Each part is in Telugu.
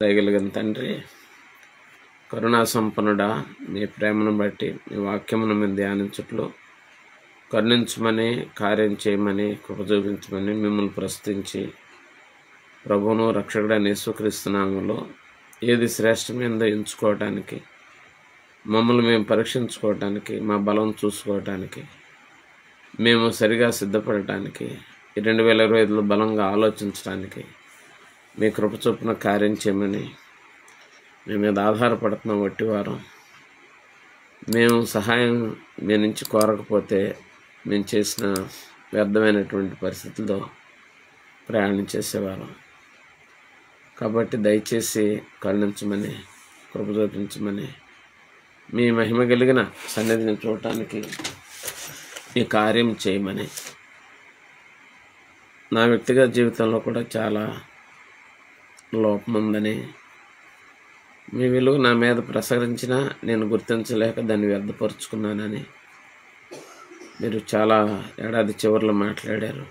దయగలిగిన తండ్రి, కరుణా సంపన్నుడా, మీ ప్రేమను బట్టి మీ వాక్యమును మేము ధ్యానించుట్లో కరుణించమని, కార్యం చేయమని, కృప చూపించమని మిమ్మల్ని ప్రస్తుతించి ప్రభువును రక్షకుడైన యేసుక్రీస్తు నామములో ఏది శ్రేష్టమైనదో ఎంచుకోవటానికి, మమ్మల్ని మేము పరీక్షించుకోవటానికి, మా బలం చూసుకోవటానికి, మేము సరిగా సిద్ధపడటానికి, 2025లో బలంగా ఆలోచించడానికి మీ కృప చొప్పున కార్యం చేయమని మీ మీద ఆధారపడుతున్నాం. వట్టివారం మేము సహాయం మీ నుంచి కోరకపోతే మేము చేసిన వ్యర్థమైనటువంటి పరిస్థితుల్లో ప్రయాణం చేసేవారం. కాబట్టి దయచేసి కరుణించమని, కృప చూపించమని, మీ మహిమ కలిగిన సన్నిధిని చూడటానికి ఈ కార్యం చేయమని, నా వ్యక్తిగత జీవితంలో కూడా చాలా లోపం ఉందని, మీ విలువ నా మీద ప్రసరించినా నేను గుర్తించలేక దాన్ని వ్యర్థపరుచుకున్నానని మీరు చాలా ఏడాది చివరిలో మాట్లాడారు.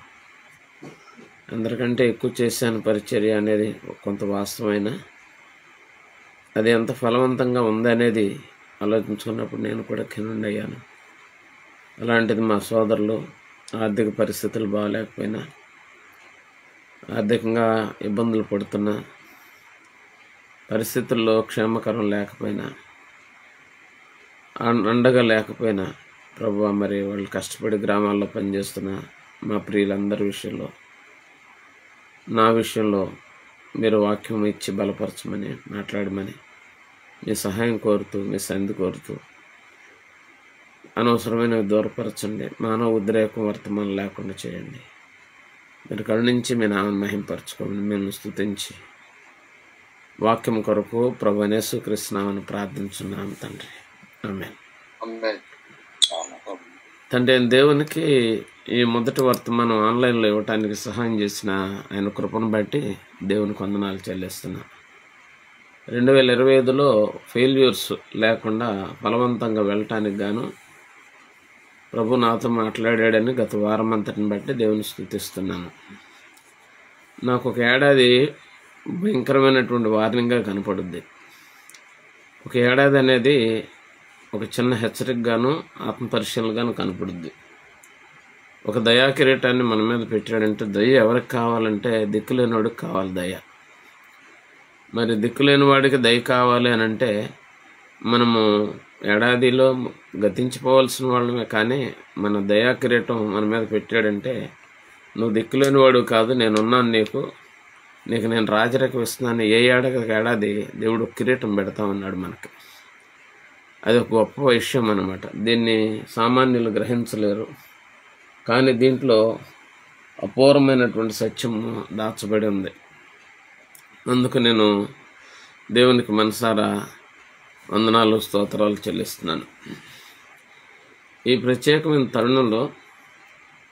అందరికంటే ఎక్కువ చేశాను పరిచర్య అనేది కొంత వాస్తవమైన, అది ఎంత ఫలవంతంగా ఉందనేది ఆలోచించుకున్నప్పుడు నేను కూడా కిందయ్యాను. అలాంటిది మా సోదరులు ఆర్థిక పరిస్థితులు బాగలేకపోయినా, ఆర్థికంగా ఇబ్బందులు పడుతున్న పరిస్థితుల్లో క్షేమకరం లేకపోయినా, అండగా లేకపోయినా ప్రభువా, మరి వాళ్ళు కష్టపడి గ్రామాల్లో పనిచేస్తున్న మా ప్రియులందరి విషయంలో, నా విషయంలో మీరు వాక్యం ఇచ్చి బలపరచమని, మాట్లాడమని మీ సహాయం కోరుతూ, మీ సంధి కోరుతూ, అనవసరమైనవి దూరపరచండి, మానవ ఉద్రేకం వర్తమానం లేకుండా చేయండి. మీరు కరుణించి మీ నామను మహింపరచుకోమని మేము స్తుతించి వాక్యం కొరకు ప్రభువైన యేసుక్రీస్తు నామమున ప్రార్థించున్నాము తండ్రి. ఆమేన్. తండ్రి దేవునికి ఈ మొదటి వర్తమానం ఆన్లైన్లో ఇవ్వటానికి సహాయం చేసిన ఆయన కృపను బట్టి దేవునికి వందనాలు చెల్లిస్తున్నా. 2025లో ఫెయిల్యూర్స్ లేకుండా ఫలవంతంగా వెళ్ళటానికి గాను ప్రభు నాతో మాట్లాడాడని గత వారం అంతటిని బట్టి దేవుని స్తుతిస్తున్నాను. నాకు ఒక ఏడాది భయంకరమైనటువంటి వార్నింగ్గా కనపడుద్ది. ఒక ఏడాది అనేది ఒక చిన్న హెచ్చరికగాను, ఆత్మపరిశీలనగాను కనపడుద్ది. ఒక దయా కిరీటాన్ని మన మీద పెట్టాడంటే, దయ ఎవరికి కావాలంటే దిక్కులేనివాడికి కావాలి దయ. మరి దిక్కులేని వాడికి దయ కావాలి అని అంటే మనము ఏడాదిలో గతించిపోవాల్సిన వాళ్ళమే. కానీ మన దయా కిరీటం మన మీద పెట్టాడంటే, నువ్వు దిక్కులేని వాడు కాదు, నేనున్నాను, నీకు నేను రాజరేఖ ఇస్తున్నాను. ఏ ఏడాది దేవుడు కిరీటం పెడతామన్నాడు మనకి. అది ఒక గొప్ప విషయం అన్నమాట. దీన్ని సామాన్యులు గ్రహించలేరు. కానీ దీంట్లో అపూర్వమైనటువంటి సత్యం దాచబడి ఉంది. అందుకు నేను దేవునికి మనసారా వందనాలు, స్తోత్రాలు చెల్లిస్తున్నాను. ఈ ప్రత్యేకమైన తరుణంలో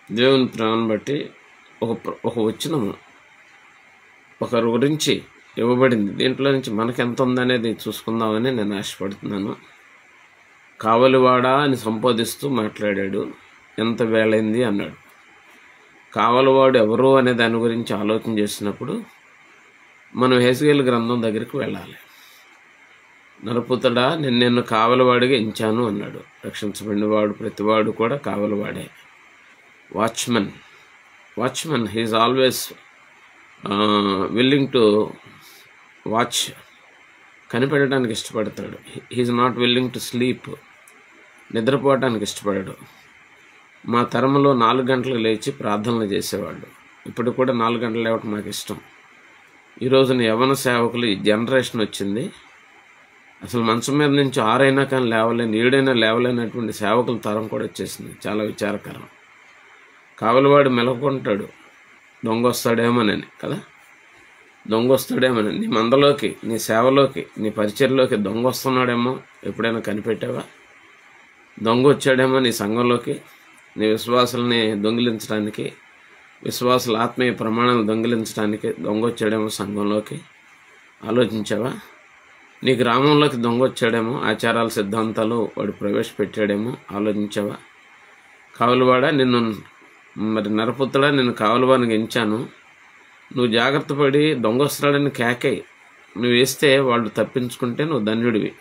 దేవుని ప్రేమను బట్టి ఒక వచనము ఒకరి గురించి ఇవ్వబడింది. దీంట్లో నుంచి మనకెంత ఉందనేది చూసుకుందామని నేను ఆశపడుతున్నాను. కావలివాడా అని సంబోధిస్తూ మాట్లాడాడు. ఎంత వేళైంది అన్నాడు. కావలివాడు ఎవరు అనే దాని గురించి ఆలోచన చేసినప్పుడు మనం హెస్కేలు గ్రంథం దగ్గరికి వెళ్ళాలి. నరపుతడా, నిన్ను కావలివాడిగా ఎంచాను అన్నాడు. రక్షించబడినవాడు ప్రతివాడు కూడా కావలివాడే. Watchman he's always willing to watch. కనిపెట్టడానికి ఇష్టపడతాడు. He's not willing to sleep. నిద్రపోవటానికి ఇష్టపడాడు. మా తరంలో 4 గంటలకు లేచి ప్రార్థనలు చేసేవాడు. ఇప్పుడు కూడా 4 గంటలు లేవటం మాకు ఇష్టం. ఈరోజున యవ్వన సేవకులు, ఈ జనరేషన్ వచ్చింది, అసలు మంచం మీద నుంచి 6 అయినా కానీ లేవలేని, 7 అయినా లేవలేనటువంటి సేవకుల తరం కూడా వచ్చేసింది. చాలా విచారకరం. కావలివాడు మెలకుంటాడు, దొంగ వస్తాడేమోనని కదా, దొంగ వస్తాడేమోనని. నీ మందలోకి, నీ సేవలోకి, నీ పరిచర్లోకి దొంగ వస్తున్నాడేమో ఎప్పుడైనా కనిపెట్టావా? దొంగ వచ్చాడేమో నీ సంఘంలోకి, నీ విశ్వాసాలని దొంగిలించడానికి, విశ్వాసాల ఆత్మీయ ప్రమాణాలు దొంగిలించడానికి దొంగ వచ్చాడేమో సంఘంలోకి. ఆలోచించావా? నీ గ్రామంలోకి దొంగ వచ్చాడేమో, ఆచారాల సిద్ధాంతాలు వాడు ప్రవేశపెట్టాడేమో. ఆలోచించావా? కావలివాడా, మరి నరపుత్రుడా, నిన్ను కావలివానికి ఎంచాను, నువ్వు జాగ్రత్త పడి దొంగ వస్తున్నాడని కేకై నువ్వు వేస్తే వాళ్ళు తప్పించుకుంటే నువ్వు ధన్యుడివి.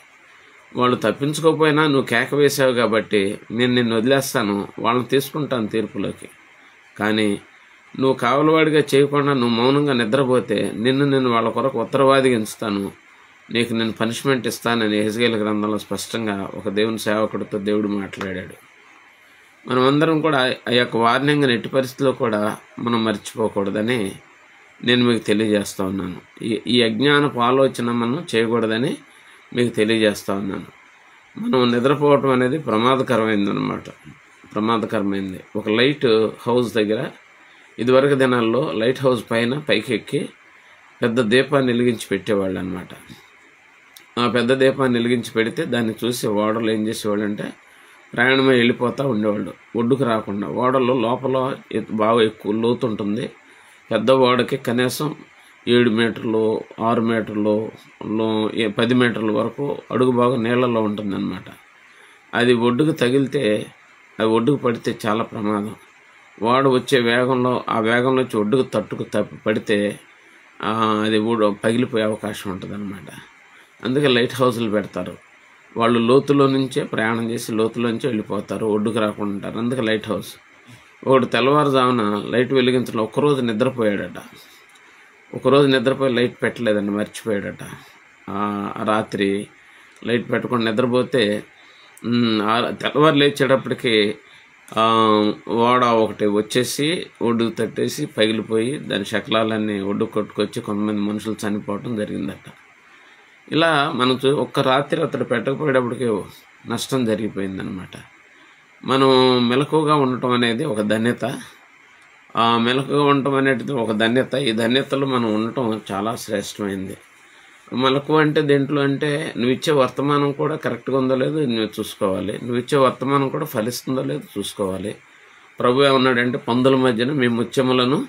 వాళ్ళు తప్పించుకోకపోయినా నువ్వు కేక వేసావు కాబట్టి నేను నిన్ను వదిలేస్తాను, వాళ్ళని తీసుకుంటాను తీర్పులోకి. కానీ నువ్వు కావలవాడిగా చేయకుండా నువ్వు మౌనంగా నిద్రపోతే నేను వాళ్ళ కొరకు ఉత్తరవాదిగా ఎంచుతాను, నీకు నేను పనిష్మెంట్ ఇస్తానని యెహెజ్కేలు గ్రంథంలో స్పష్టంగా ఒక దేవుని సేవకుడితో దేవుడు మాట్లాడాడు. మనమందరం కూడా ఆ యొక్క వార్నింగ్ ఎట్టి పరిస్థితిలో కూడా మనం మర్చిపోకూడదని నేను మీకు తెలియజేస్తూ ఉన్నాను. ఈ అజ్ఞానపు ఆలోచన మనం చేయకూడదని మీకు తెలియజేస్తూ ఉన్నాను. మనం నిద్రపోవటం అనేది ప్రమాదకరమైంది. ఒక లైట్ హౌస్ దగ్గర ఇదివరకు దినాల్లో లైట్ హౌస్ పైకి ఎక్కి పెద్ద దీపాన్ని వెలిగించి పెట్టేవాళ్ళు అనమాట. ఆ పెద్ద దీపాన్ని వెలిగించి పెడితే దాన్ని చూసి ఓడలు ఏం చేసేవాళ్ళు అంటే ప్రయాణమే వెళ్ళిపోతూ ఉండేవాళ్ళు, ఒడ్డుకు రాకుండా. ఓడలో లోపల బాగా ఎక్కువ లోతు ఉంటుంది. పెద్ద ఓడకి కనీసం 7 మీటర్లు 6 మీటర్లు 10 మీటర్ల వరకు అడుగు బాగా నీళ్లలో ఉంటుందన్నమాట. అది ఒడ్డుకు తగిలితే, అది ఒడ్డుకు పడితే చాలా ప్రమాదం. ఓడ వచ్చే వేగంలో ఆ వేగంలో వచ్చి ఒడ్డుకు తప్పి పడితే అది పగిలిపోయే అవకాశం ఉంటుంది అన్నమాట. అందుకే లైట్ హౌస్లు పెడతారు. వాళ్ళు లోతులో నుంచే ప్రయాణం చేసి లోతులోంచే వెళ్ళిపోతారు, ఒడ్డుకు రాకుండా ఉంటారు. అందుకే లైట్ హౌస్. ఒకడు తెల్లవారుజామున లైట్ వెలిగించడం ఒక్కరోజు నిద్రపోయాడట. ఒకరోజు నిద్రపోయి లైట్ పెట్టలేదండి, మర్చిపోయాడట. రాత్రి లైట్ పెట్టకుండా నిద్రపోతే తెల్లవారు లేచేటప్పటికి ఓడ ఒకటి వచ్చేసి ఒడ్డుకు తట్టేసి పగిలిపోయి దాని శకలాలన్నీ ఒడ్డుకు కొట్టుకొచ్చి కొంతమంది మనుషులు చనిపోవటం జరిగిందట. ఇలా మనం ఒక్క రాత్రి అతడు పెట్టకపోయేటప్పటికి నష్టం జరిగిపోయిందనమాట. మనం మెలకువగా ఉండటం అనేది ఒక ధన్యత. మెలకువగా ఉండటం అనేది ఒక ధన్యత. ఈ ధన్యతలో మనం ఉండటం చాలా శ్రేష్టమైంది. మెలకువ అంటే దేంట్లో అంటే నువ్వు ఇచ్చే వర్తమానం కూడా కరెక్ట్గా ఉందో లేదో నువ్వు చూసుకోవాలి. నువ్వు ఇచ్చే వర్తమానం కూడా ఫలిస్తుందో లేదో చూసుకోవాలి. ప్రభు ఏమన్నాడంటే పందుల మధ్యన మీ ముత్యములను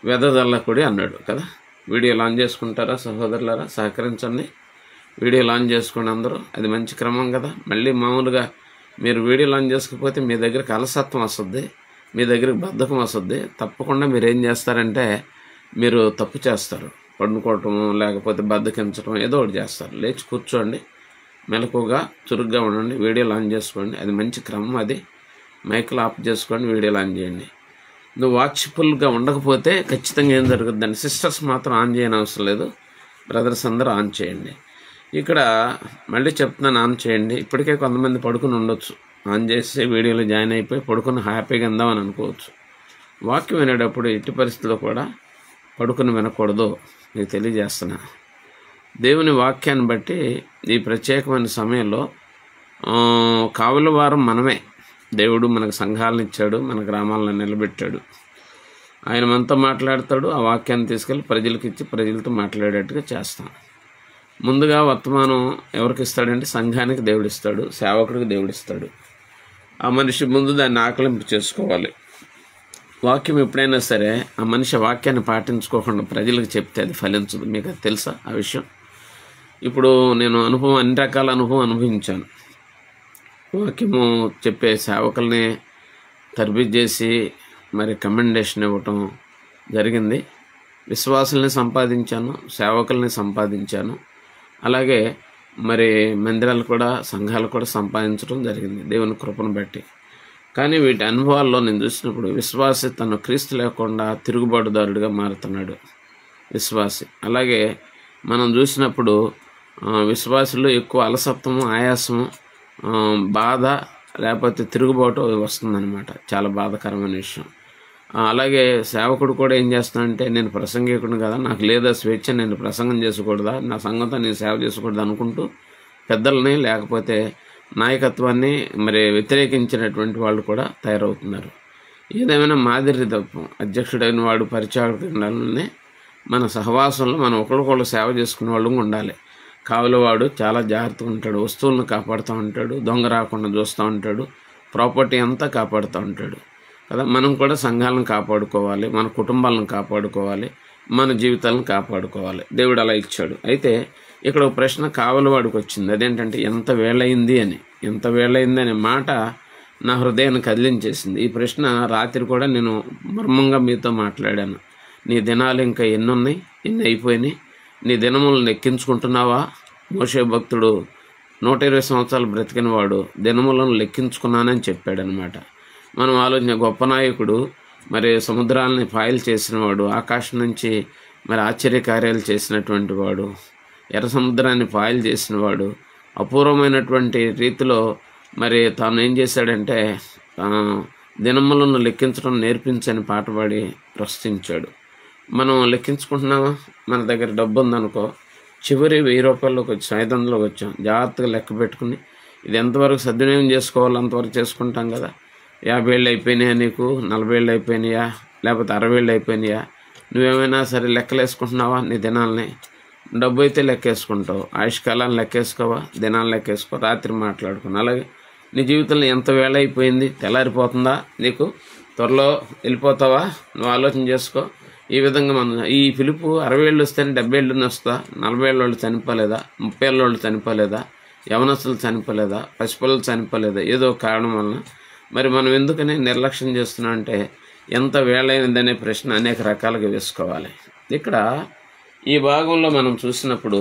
వెదజల్లకుడి అన్నాడు కదా. వీడియో లాంచ్ చేసుకుంటారా సహోదరులారా? సహకరించండి, వీడియో లాంచ్ చేసుకోండి అందరూ. అది మంచి క్రమం కదా. మళ్ళీ మామూలుగా మీరు వీడియో లాంచ్ చేసుకోకపోతే మీ దగ్గరికి అలసత్వం వస్తుంది, మీ దగ్గరికి బద్ధకం వస్తుంది. తప్పకుండా మీరు ఏం చేస్తారంటే మీరు తప్పు చేస్తారు, పండుకోవటము లేకపోతే బద్ధకించడం ఏదో ఒకటి చేస్తారు. లేచి కూర్చోండి, మెలకుగా చురుగ్గా ఉండండి, వీడియో లాంచ్ చేసుకోండి. అది మంచి క్రమం. అది మైక్లు ఆఫ్ చేసుకోండి, వీడియో లాంచ్ చేయండి. నువ్వు వాచ్ఫుల్గా ఉండకపోతే ఖచ్చితంగా ఏం జరుగుతుందండి. సిస్టర్స్ మాత్రం ఆన్ చేయని అవసరం లేదు, బ్రదర్స్ అందరూ ఆన్ చేయండి. ఇక్కడ మళ్ళీ చెప్తున్నాను, ఆన్ చేయండి. ఇప్పటికే కొంతమంది పడుకుని ఉండొచ్చు, ఆన్ చేసి వీడియోలో జాయిన్ అయిపోయి పడుకుని హ్యాపీగా ఉందామని అనుకోవచ్చు. వాక్యం వినేటప్పుడు ఎట్టి పరిస్థితుల్లో కూడా పడుకుని వినకూడదు, మీకు తెలియజేస్తున్నా. దేవుని వాక్యాన్ని బట్టి ఈ ప్రత్యేకమైన సమయంలో కావలి వారం మనమే. దేవుడు మనకు సంఘాలను ఇచ్చాడు, మన గ్రామాలను నిలబెట్టాడు. ఆయన మనతో మాట్లాడతాడు. ఆ వాక్యాన్ని తీసుకెళ్ళి ప్రజలకు ఇచ్చి ప్రజలతో మాట్లాడేట్టుగా చేస్తాం. ముందుగా వర్తమానం ఎవరికి ఇస్తాడంటే సంఘానికి దేవుడు ఇస్తాడు, సేవకుడికి దేవుడు ఇస్తాడు. ఆ మనిషి ముందు దాన్ని ఆకలింపు చేసుకోవాలి. వాక్యం ఎప్పుడైనా సరే ఆ మనిషి వాక్యాన్ని పాటించుకోకుండా ప్రజలకు చెప్తే అది ఫలించదు. మీకు అది తెలుసా ఆ విషయం? ఇప్పుడు నేను అన్ని రకాల అనుభవం అనుభవించాను. వాక్యము చెప్పే సేవకుల్ని తర్బీదు చేసి మరి కమెండేషన్ ఇవ్వటం జరిగింది. విశ్వాసుల్ని సంపాదించాను, సేవకుల్ని సంపాదించాను. అలాగే మరి మందిరాలు కూడా సంఘాలు కూడా సంపాదించడం జరిగింది దేవుని కృపను బట్టి. కానీ వీటి అనుభవాల్లో నేను చూసినప్పుడు విశ్వాసి తను క్రీస్తు లేకుండా తిరుగుబాటుదారుడిగా మారుతున్నాడు విశ్వాసి. అలాగే మనం చూసినప్పుడు విశ్వాసులు ఎక్కువ అలసత్వము, ఆయాసము, బాధ లేకపోతే తిరుగుబాటు వస్తుందన్నమాట. చాలా బాధాకరమైన విషయం. అలాగే సేవకుడు కూడా ఏం చేస్తానంటే నేను ప్రసంగికుడు కదా, నాకు లేదా స్వేచ్ఛ, నేను ప్రసంగం చేసుకూడదా, నా సంఘంతో నేను సేవ చేసుకూడదు అనుకుంటూ పెద్దలని లేకపోతే నాయకత్వాన్ని మరి వ్యతిరేకించినటువంటి వాళ్ళు కూడా తయారవుతున్నారు. ఏదేమైనా మాదిరి తప్పు. అధ్యక్షుడైన వాడు పరిచారకులని మన సహవాసంలో మనం ఒకరికొకరు సేవ చేసుకునే వాళ్ళు ఉండాలి. కావలివాడు చాలా జాగ్రత్తగా ఉంటాడు, వస్తువులను కాపాడుతూ ఉంటాడు, దొంగ రాకుండా చూస్తూ ఉంటాడు, ప్రాపర్టీ అంతా కాపాడుతూ ఉంటాడు కదా. మనం కూడా సంఘాలను కాపాడుకోవాలి, మన కుటుంబాలను కాపాడుకోవాలి, మన జీవితాలను కాపాడుకోవాలి. దేవుడు అలా ఇచ్చాడు. అయితే ఇక్కడ ఒక ప్రశ్న కావలివాడికి వచ్చింది. అదేంటంటే ఎంత వేళయింది అనే మాట నా హృదయాన్ని కదిలించేసింది. ఈ ప్రశ్న రాత్రి కూడా నేను మర్మంగా మీతో మాట్లాడాను. నీ దినాలు ఇంకా ఎన్ని అయిపోయినాయి, నీ దినములను లెక్కించుకుంటున్నావా? మోషే భక్తుడు 120 సంవత్సరాలు బ్రతికిన వాడు దినములను లెక్కించుకున్నానని చెప్పాడనమాట. మనం ఆలోచన, గొప్ప నాయకుడు, మరి సముద్రాలని పాయలు చేసినవాడు, ఆకాశం నుంచి మరి ఆశ్చర్యకార్యాలు చేసినటువంటి వాడు, ఎర్ర సముద్రాన్ని పాయలు చేసినవాడు, అపూర్వమైనటువంటి రీతిలో మరి తాను ఏం చేశాడంటే దినములను లెక్కించడం నేర్పించని పాట పాడి ప్రశ్నించాడు. మనం లెక్కించుకుంటున్నామా? మన దగ్గర డబ్బు ఉందనుకో, చివరి 1000 రూపాయల్లోకి వచ్చి 500లోకి వచ్చాం, జాగ్రత్తగా లెక్క పెట్టుకుని ఇది ఎంతవరకు సద్వినియోగం చేసుకోవాలో అంతవరకు చేసుకుంటాం కదా. 50 ఏళ్ళు అయిపోయినాయా నీకు? 40 ఏళ్ళు అయిపోయినాయా? లేకపోతే 60 ఏళ్ళు అయిపోయినాయా? నువ్వేమైనా సరే లెక్కలు వేసుకుంటున్నావా? నీ దినాలని డబ్బు అయితే లెక్కేసుకుంటావు, ఆయుష్కాలాన్ని లెక్కేసుకోవా? దినాలు లెక్కేసుకో, రాత్రి మాట్లాడుకుని. అలాగే నీ జీవితంలో ఎంత వేళ అయిపోయింది? తెల్లారిపోతుందా? నీకు త్వరలో వెళ్ళిపోతావా? నువ్వు ఆలోచన చేసుకో. ఈ విధంగా ఈ పిలుపు 60 ఏళ్ళు వస్తేనే 70 ఏళ్ళు వస్తుందా? 40 ఏళ్ళ వాళ్ళు చనిపోలేదా? 30 ఏళ్ళ వాళ్ళు చనిపోలేదా? యవనస్తులు చనిపోలేదా? పసిపిల్లలు చనిపోలేదా? ఏదో కారణం వలన మరి మనం ఎందుకని నిర్లక్ష్యం చేస్తున్నాం అంటే ఎంత వేళైందనే ప్రశ్న అనేక రకాలుగా వేసుకోవాలి. ఇక్కడ ఈ భాగంలో మనం చూసినప్పుడు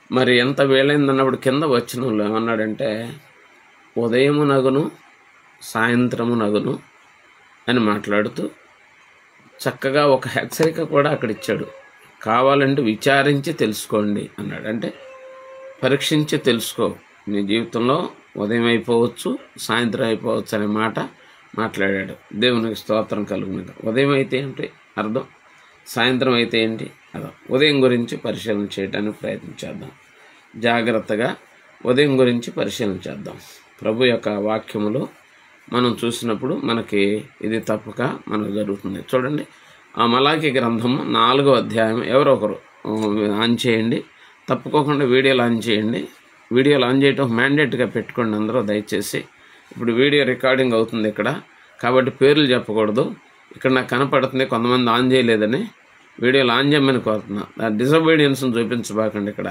మరి ఎంత వేళైందన్నప్పుడు కింద వచ్చిన వాళ్ళు ఏమన్నాడంటే ఉదయము నగును సాయంత్రము నగును అని మాట్లాడుతూ చక్కగా ఒక హెచ్చరిక కూడా అక్కడ ఇచ్చాడు. కావాలంటే విచారించి తెలుసుకోండి అన్నాడు. అంటే పరీక్షించి తెలుసుకో. నీ జీవితంలో ఉదయం అయిపోవచ్చు, సాయంత్రం అయిపోవచ్చు అనే మాట మాట్లాడాడు. దేవునికి స్తోత్రం కలుగునగా. ఉదయం అయితే ఏంటి అర్థం, సాయంత్రం అయితే ఏంటి అర్థం. ఉదయం గురించి పరిశీలన చేయడానికి ప్రయత్నించేద్దాం. జాగ్రత్తగా ఉదయం గురించి పరిశీలన చేద్దాం. ప్రభు యొక్క వాక్యములు మనం చూసినప్పుడు మనకి ఇది తప్పక మనకు జరుగుతుంది. చూడండి, ఆ మలాకి గ్రంథము 4వ అధ్యాయం ఎవరో ఒకరు ఆన్ చేయండి, తప్పుకోకుండా వీడియోలు ఆన్ చేయండి. వీడియోలు ఆన్ చేయటం మ్యాండేట్గా పెట్టుకోండి అందరూ దయచేసి. ఇప్పుడు వీడియో రికార్డింగ్ అవుతుంది ఇక్కడ, కాబట్టి పేర్లు చెప్పకూడదు. ఇక్కడ నాకు కనపడుతుంది కొంతమంది ఆన్ చేయలేదని, వీడియోలు ఆన్ చేయమని కోరుతున్నా. డిసొబీడియన్స్ని చూపించబాకండి. ఇక్కడ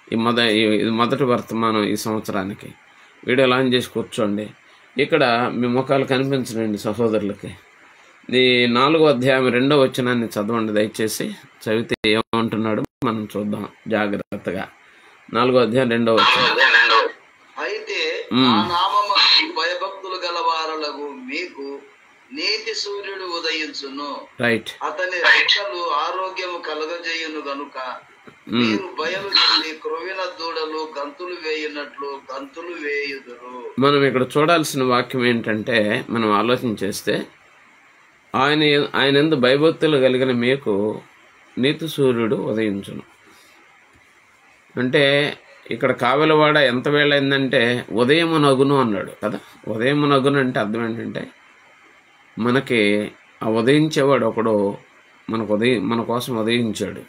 ఇది మొదటి వర్తమానం ఈ సంవత్సరానికి. వీడియోలు ఆన్ చేసి కూర్చోండి. ఇక్కడ మీ ముఖాలు కనిపించండి సహోదరులకి. ఈ 4వ అధ్యాయం 2వ వచనాన్ని చదవండి దయచేసి. చదివితే ఏమంటున్నాడు మనం చూద్దాం జాగ్రత్తగా. 4వ అధ్యాయం 2వ వచనం. అయితే భయభక్తులు గల వారలకు మీకు నీతి సూర్యుడు ఉదయించును, రైట్, అతని రెక్కలు ఆరోగ్యము కలగజేయును గనుక మీరు బయలు చెంది క్రొవ్విన దూడలు గంతులు వేయునట్లు గంతులు వేయుదురు. మనం ఇక్కడ చూడాల్సిన వాక్యం ఏంటంటే, మనం ఆలోచన చేస్తే ఆయన యందు భయభక్తులు కలిగిన మీకు నీతి సూర్యుడు ఉదయించును అంటే ఇక్కడ కావలివాడ ఎంత వేళ అయిందంటే ఉదయము నగును అన్నాడు కదా. ఉదయము నగును అంటే అర్థం ఏంటంటే మనకి ఆ ఉదయించేవాడు ఒకడు మన కోసం ఉదయించాడు.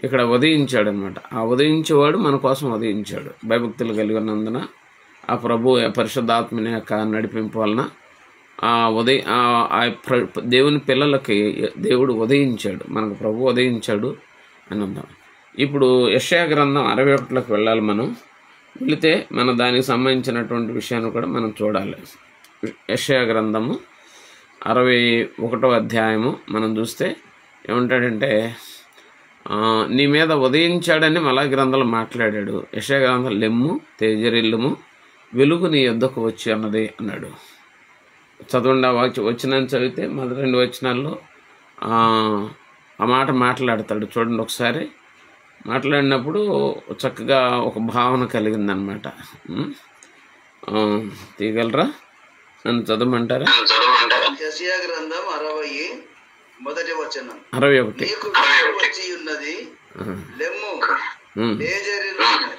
ఇక్కడ ఉదయించాడు అనమాట. ఆ ఉదయించేవాడు మన కోసం ఉదయించాడు. భయభక్తులు కలిగినందున ఆ ప్రభు పరిశుద్ధాత్మని యొక్క నడిపింపు వలన దేవుని పిల్లలకి దేవుడు ఉదయించాడు, మనకు ప్రభు ఉదయించాడు అని అందాం. ఇప్పుడు యెషయా గ్రంథం 61లోకి వెళ్ళాలి. మనం వెళితే మన దానికి సంబంధించినటువంటి విషయాన్ని కూడా మనం చూడాలి. యెషయా గ్రంథము 61వ అధ్యాయము మనం చూస్తే ఏమంటాడంటే, నీ మీద ఉదయించాడని మలా గ్రంథాలు మాట్లాడాడు. యెషయా గ్రంథం లెమ్ము తేజరిల్లుము వెలుగు నీ యొద్దకు వచ్చి అన్నది అన్నాడు. చదవండి ఆ వచనాన్ని చదివితే మొదటి 2 వచనాల్లో ఆ మాట మాట్లాడతాడు. చూడండి ఒకసారి. మాట్లాడినప్పుడు చక్కగా ఒక భావన కలిగిందనమాట. తీయగలరా? నన్ను చదవమంటారా? యెషయా గ్రంథం 60 మొదటి వచనం. 61. నీకు వచ్చి ఉన్నది లెమ్ము తేజరిల్లుము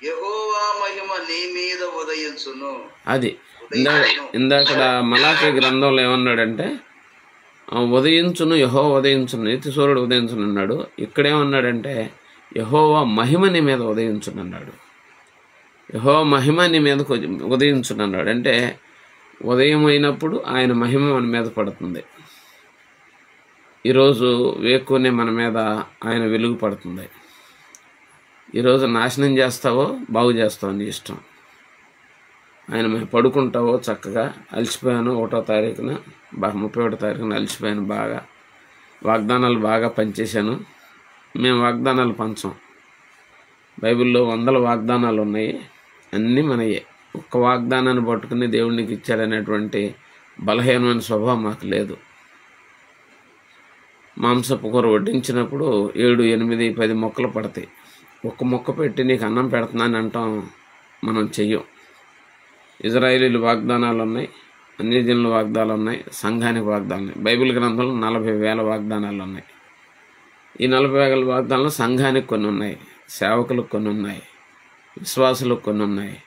యెహోవా మహిమ నీ మీద ఉదయించును. అది ఇందాక మలాకి గ్రంథంలో ఏమన్నాడంటే ఉదయించును, యెహోవా ఉదయించును, నీతి సూర్యుడు ఉదయించును అన్నాడు. ఇక్కడేమన్నాడంటే యెహోవా మహిమ నీ మీద ఉదయించును అన్నాడు. యెహోవా మహిమ నీ మీద ఉదయించును అన్నాడు. అంటే ఉదయం అయినప్పుడు ఆయన మహిమ మన మీద పడుతుంది. ఈరోజు వేకునే మన మీద ఆయన వెలుగు పడుతుంది. ఈరోజు నాశనం చేస్తావో బాగు చేస్తావో నీ ఇష్టం. ఆయన పడుకుంటావో చక్కగా అలసిపోయాను 1వ తారీఖున 31వ తారీఖున అలసిపోయాను బాగా, వాగ్దానాలు బాగా పనిచేశాను. మేము వాగ్దానాలు పంచం. బైబిల్లో వందల వాగ్దానాలు ఉన్నాయి, అన్నీ మనయే. ఒక్క వాగ్దానాన్ని పట్టుకుని దేవుడికి ఇచ్చాడనేటువంటి బలహీనమైన స్వభావం మాకు లేదు. మాంసపు కూర వడ్డించినప్పుడు 7, 8, 10 మొక్కలు పడతాయి. ఒక్క మొక్క పెట్టి నీకు అన్నం పెడుతున్నాను అంటాం, మనం చెయ్యం. ఇజ్రాయేలీలు వాగ్దానాలు ఉన్నాయి, అన్యజనుల వాగ్దానాలు ఉన్నాయి, సంఘానికి వాగ్దానాలు ఉన్నాయి. బైబిల్ గ్రంథంలో 40,000 వాగ్దానాలు ఉన్నాయి. ఈ 40,000 వాగ్దానాలు సంఘానికి కొన్ని ఉన్నాయి, సేవకులకు కొన్ని ఉన్నాయి, విశ్వాసులకు కొన్ని ఉన్నాయి.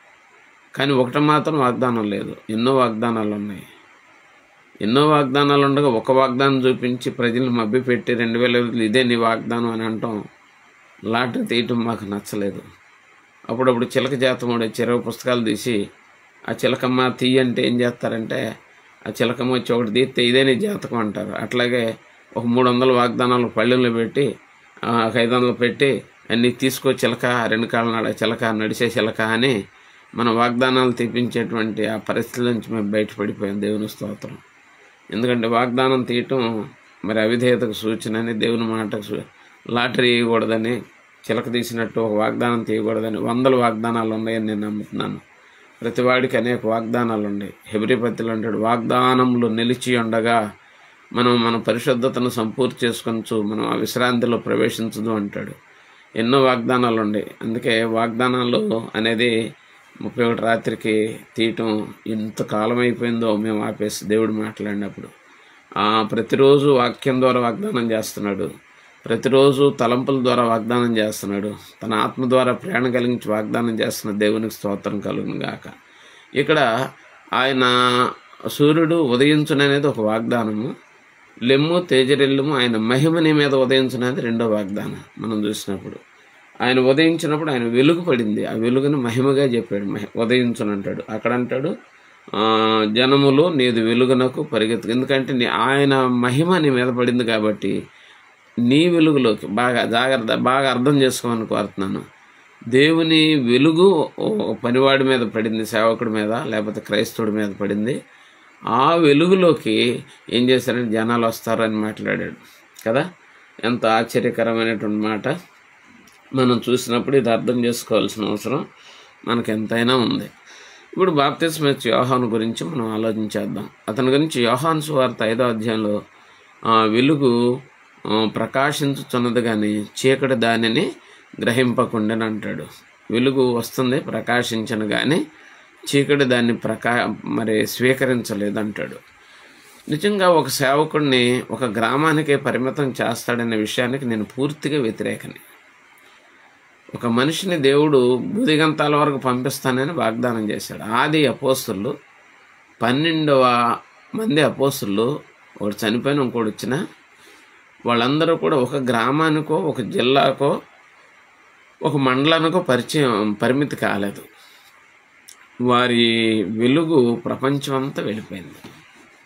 కానీ ఒకటి మాత్రం వాగ్దానం లేదు. ఎన్నో వాగ్దానాలు ఉన్నాయి. ఎన్నో వాగ్దానాలు ఉండగా ఒక వాగ్దానం చూపించి ప్రజలను మభ్యపెట్టి 2000 ఇదే నీ వాగ్దానం అని అంటాం, లాటరీ తీయటం మాకు నచ్చలేదు. అప్పుడప్పుడు చిలక జాతం 20 పుస్తకాలు తీసి ఆ చిలకమ్మ తీయంటే ఏం చేస్తారంటే, ఆ చిలకమ్మ వచ్చి ఒకటి తీస్తే ఇదే నీ జాతకం అంటారు. అట్లాగే ఒక 300 వాగ్దానాలు పళ్ళెంలో పెట్టి 500 పెట్టి అన్నీ తీసుకో చిలక, 2 కాళ్ళ చిలక, నడిచే చిలక అని మన వాగ్దానాలు తీపించేటువంటి ఆ పరిస్థితుల నుంచి మేము బయటపడిపోయాం. దేవుని స్తోత్రం. ఎందుకంటే వాగ్దానం తీయటం మరి అవిధేయతకు సూచన అని, దేవుని మాటకు లాటరీ వేయకూడదని, చిలక తీసినట్టు ఒక వాగ్దానం తీయకూడదని 100 వాగ్దానాలు ఉన్నాయని నేను నమ్ముతున్నాను. ప్రతి వాడికి అనేక వాగ్దానాలు ఉన్నాయి. హెబ్రీ పత్రికలో అంటాడు, వాగ్దానములు నిలిచి ఉండగా మనం మన పరిశుద్ధతను సంపూర్తి చేసుకొనచ్చు, మనం ఆ విశ్రాంతిలో ప్రవేశించదు అంటాడు. ఎన్నో వాగ్దానాలు ఉన్నాయి. అందుకే వాగ్దానాలు అనేది 31 రాత్రికి తీయటం ఎంత కాలం అయిపోయిందో మేము ఆపేసి దేవుడు మాట్లాడినప్పుడు. ప్రతిరోజు వాక్యం ద్వారా వాగ్దానం చేస్తున్నాడు, ప్రతిరోజు తలంపుల ద్వారా వాగ్దానం చేస్తున్నాడు, తన ఆత్మ ద్వారా ప్రేరణ కలిగించి వాగ్దానం చేస్తున్న దేవునికి స్తోత్రం కలుగును గాక. ఇక్కడ ఆయన సూర్యుడు ఉదయించుననేది ఒక వాగ్దానము, లెమ్ము తేజరెల్లుము ఆయన మహిమ నీ మీద ఉదయించుననేది రెండో వాగ్దానం. మనం చూసినప్పుడు ఆయన ఉదయించినప్పుడు ఆయన వెలుగు పడింది, ఆ వెలుగును మహిమగా చెప్పాడు, ఉదయించునంటాడు. అక్కడ అంటాడు జనములు నీది వెలుగునకు పరిగెత్తు, ఎందుకంటే ఆయన మహిమ నీ మీద పడింది కాబట్టి నీ వెలుగులోకి బాగా అర్థం చేసుకోమని కోరుతున్నాను. దేవుని వెలుగు పనివాడి మీద పడింది, సేవకుడి మీద లేకపోతే క్రైస్తవుడి మీద పడింది. ఆ వెలుగులోకి ఏం చేశారంటే జనాలు వస్తారు అని మాట్లాడాడు కదా. ఎంత ఆశ్చర్యకరమైనటువంటి మాట. మనం చూసినప్పుడు ఇది అర్థం చేసుకోవాల్సిన అవసరం మనకు ఎంతైనా ఉంది. ఇప్పుడు బాప్తిస్మా ఇచ్చే యోహాను గురించి మనం ఆలోచించేద్దాం. అతని గురించి యోహాను సువార్త 5వ అధ్యాయంలో వెలుగు ప్రకాశించుచున్నది కానీ చీకటి దానిని గ్రహింపకుండాని అంటాడు. వెలుగు వస్తుంది ప్రకాశించను కానీ చీకటి దాన్ని మరి స్వీకరించలేదంటాడు. నిజంగా ఒక సేవకుడిని ఒక గ్రామానికే పరిమితం చేస్తాడనే విషయానికి నేను పూర్తిగా వ్యతిరేకని. ఒక మనిషిని దేవుడు బుదిగంతాల వరకు పంపిస్తానని వాగ్దానం చేశాడు. ఆది అపోస్తులు 12 మంది అపోస్తులు, ఒకటి చనిపోయిన ఇంకోటి వచ్చిన వాళ్ళందరూ కూడా ఒక గ్రామానికో ఒక జిల్లాకో ఒక మండలానికో పరిమితి కాలేదు. వారి వెలుగు ప్రపంచం అంతా వెళ్ళిపోయింది.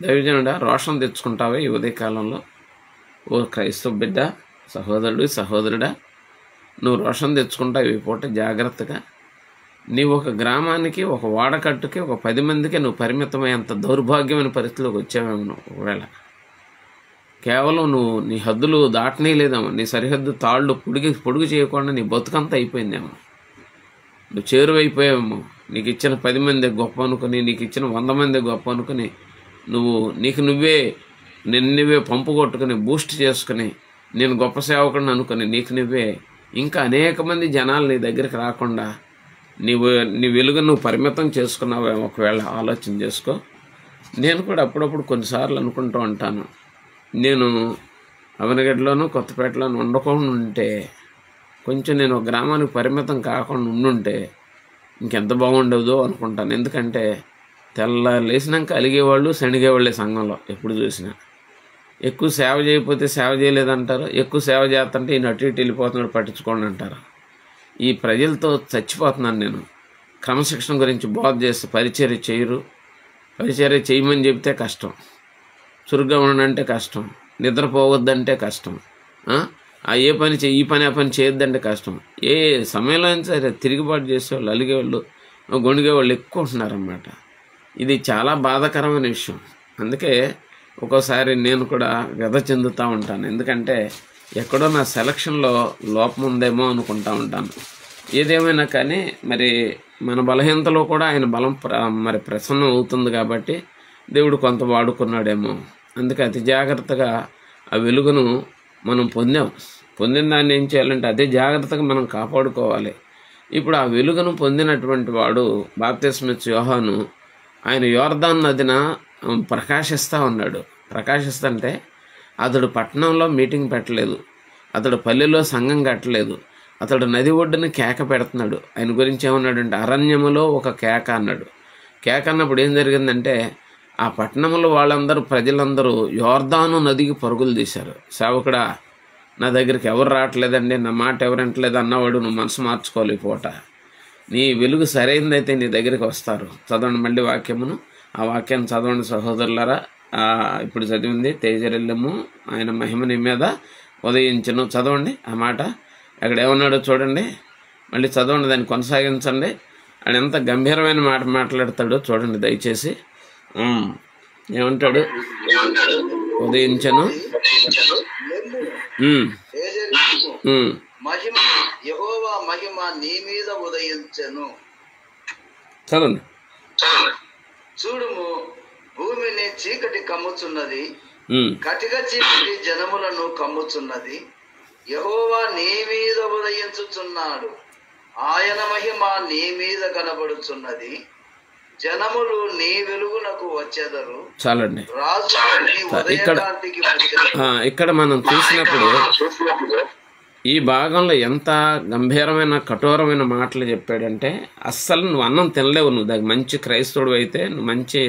దైవజనుడా, రోషం తెచ్చుకుంటావే ఈ ఉదయకాలంలో? ఓ క్రైస్తవ బిడ్డ, సహోదరుడా, నువ్వు రోషం తెచ్చుకుంటావు ఈ పూట. జాగ్రత్తగా నీవు ఒక గ్రామానికి, ఒక వాడకట్టుకి, ఒక 10 మందికి నువ్వు పరిమితమయ్యేంత దౌర్భాగ్యమైన పరిస్థితిలోకి వచ్చావేమో. ఒకవేళ కేవలం నువ్వు నీ హద్దులు దాటనే లేదేమో, నీ సరిహద్దు తాళ్ళు పొడుగు చేయకుండా నీ బతుకంతా అయిపోయిందేమో, నువ్వు చేరువైపోయావేమో. నీకు ఇచ్చిన 10 మంది గొప్ప అనుకుని, నీకు ఇచ్చిన 100 మంది గొప్ప అనుకుని, నీకు నువ్వే పంపు కొట్టుకుని బూస్ట్ చేసుకుని నేను గొప్ప సేవకుడిని అనుకుని నీకు నువ్వే ఇంకా అనేక మంది జనాలు నీ దగ్గరికి రాకుండా నీ వెలుగు నువ్వు పరిమితం చేసుకున్నావేమో. ఒకవేళ ఆలోచన చేసుకో. నేను కూడా అప్పుడప్పుడు కొన్నిసార్లు అనుకుంటూ ఉంటాను, నేను అవనగడ్డలోనూ కొత్తపేటలోనూ ఉండకుండా ఉంటే, కొంచెం నేను ఒక గ్రామానికి పరిమితం కాకుండా ఉండుంటే ఇంకెంత బాగుండదో అనుకుంటాను. ఎందుకంటే లేచినాక అలిగేవాళ్ళు శనిగేవాళ్ళే సంఘంలో ఎప్పుడు చూసినా. ఎక్కువ సేవ చేయకపోతే సేవ చేయలేదంటారు, ఎక్కువ సేవ చేస్తుంటే ఈయన అటు ఇటు వెళ్ళిపోతున్నాడు పట్టించుకోండి అంటారు. ఈ ప్రజలతో చచ్చిపోతున్నాను నేను. క్రమశిక్షణ గురించి బోధ చేస్తే పరిచర్య చేయరు. పరిచర్య చేయమని చెప్తే కష్టం, చురుగ్గా ఉండంటే కష్టం, నిద్రపోవద్దంటే కష్టం, ఏ పని ఈ పని ఆ పని చేయొద్దంటే కష్టం. ఏ సమయంలో అయినా సరే తిరుగుబాటు చేసేవాళ్ళు, అలిగేవాళ్ళు, గొణిగేవాళ్ళు ఎక్కువ ఉంటున్నారన్నమాట. ఇది చాలా బాధాకరమైన విషయం. అందుకే ఒక్కోసారి నేను కూడా వ్యధ చెందుతూ ఉంటాను. ఎందుకంటే ఎక్కడో నా సెలక్షన్లో లోపం ఉందేమో అనుకుంటా ఉంటాను. ఏదేమైనా కానీ మరి మన బలహీనతలో కూడా ఆయన బలం మరి ప్రసన్నం అవుతుంది కాబట్టి దేవుడు కొంత వాడుకున్నాడేమో. అందుకే అతి జాగ్రత్తగా ఆ వెలుగును మనం పొందిన దాన్ని ఏం చేయాలంటే అదే జాగ్రత్తగా మనం కాపాడుకోవాలి. ఇప్పుడు ఆ వెలుగును పొందినటువంటి వాడు బాప్తిస్మిచ్చే యోహాను, ఆయన యోర్దాను నదిన ప్రకాశిస్తూ ఉన్నాడు. ప్రకాశిస్తుంటే అతడు పట్టణంలో మీటింగ్ పెట్టలేదు, అతడు పల్లెలో సంఘం కట్టలేదు, అతడు నది ఒడ్డున కేక పెడుతున్నాడు. ఆయన గురించి ఏమన్నాడంటే అరణ్యములో ఒక కేక అన్నాడు. కేక అన్నప్పుడు ఏం జరిగిందంటే ఆ పట్టణంలో వాళ్ళందరూ ప్రజలందరూ యోర్దాను నదికి పరుగులు తీశారు. సేవకుడా, నా దగ్గరికి ఎవరు రావట్లేదండి, నా మాట ఎవరు వింటలేదు అన్నవాడు, నువ్వు మనసు మార్చుకోవాలి. పూట నీ వెలుగు సరైనదైతే నీ దగ్గరికి వస్తారు. చదవండి మళ్ళీ వాక్యమును, ఆ వాక్యాన్ని చదవండి సహోదరులారా. ఇప్పుడు చదివింది తేజరెల్లము ఆయన మహిమ నీ మీద ఉదయించును. చదవండి ఆ మాట, అక్కడ ఏమన్నాడో చూడండి, మళ్ళీ చదవండి, దాన్ని కొనసాగించండి. ఆయన ఎంత గంభీరమైన మాట మాట్లాడతాడో చూడండి దయచేసి. ఏమంటాడు? ఉదయించను, మహిమ యెహోవా మహిమ నీ మీద ఉదయించెను. చదవండి. చూడుము, భూమిని చీకటి కమ్ముచున్నది, కటిక చీకటి జనములను కమ్ముచున్నది. యెహోవా నీ మీద ఉదయించుచున్నాడు, ఆయన మహిమ నీ మీద కనబడుచున్నది. జనములు నీ వెలుగునకు వచ్చెదరు. చాలండి. రాజు నీ ఉదయకాంతికి వచ్చెదరు. ఇక్కడ మనం చూసినప్పుడు ఈ భాగంలో ఎంత గంభీరమైన కఠోరమైన మాటలు చెప్పాడంటే అస్సలు నువ్వు అన్నం తినలేవు. నువ్వు మంచి క్రైస్తవుడు అయితే, నువ్వు మంచి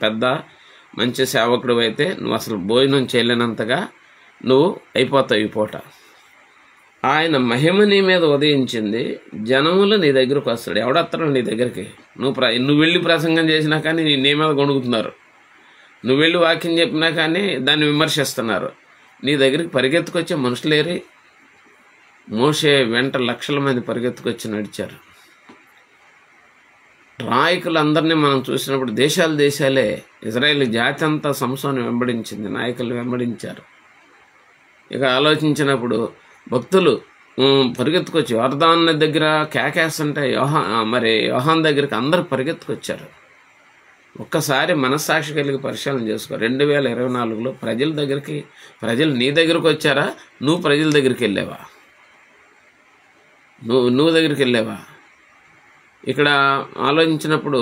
పెద్ద మంచి సేవకుడు అయితే నువ్వు అసలు భోజనం చేయలేనంతగా నువ్వు అయిపోతావు ఈ పూట. ఆయన మహిమ నీ మీద ఉదయించింది, జనములు నీ దగ్గరకు వస్తాడు. ఎవడొస్తాడు నీ దగ్గరికి? నువ్వు వెళ్ళి ప్రసంగం చేసినా కానీ నీ మీద గొణుకుతున్నారు. నువ్వు వెళ్ళి వాక్యం చెప్పినా కానీ దాన్ని విమర్శిస్తున్నారు. నీ దగ్గరికి పరిగెత్తుకొచ్చే మనుషులేరి. మోషే వెంట లక్షల మంది పరిగెత్తుకొచ్చి నడిచారు. నాయకులందరినీ మనం చూసినప్పుడు దేశాలే ఇజ్రాయేల్ జాతి అంతా సంసోను వెంబడించింది, నాయకులు వెంబడించారు. ఇక ఆలోచించినప్పుడు భక్తులు పరిగెత్తుకొచ్చి యోర్దాను నది దగ్గర కేకేస్తుంటే యోహాన్ దగ్గరికి అందరూ పరిగెత్తుకొచ్చారు. ఒక్కసారి మనస్సాక్షి కలిగి పరిశీలన చేసుకో. 2024లో ప్రజలు నీ దగ్గరకు వచ్చారా? నువ్వు ప్రజల దగ్గరికి వెళ్ళావా? నువ్వు దగ్గరికి వెళ్ళావా? ఇక్కడ ఆలోచించినప్పుడు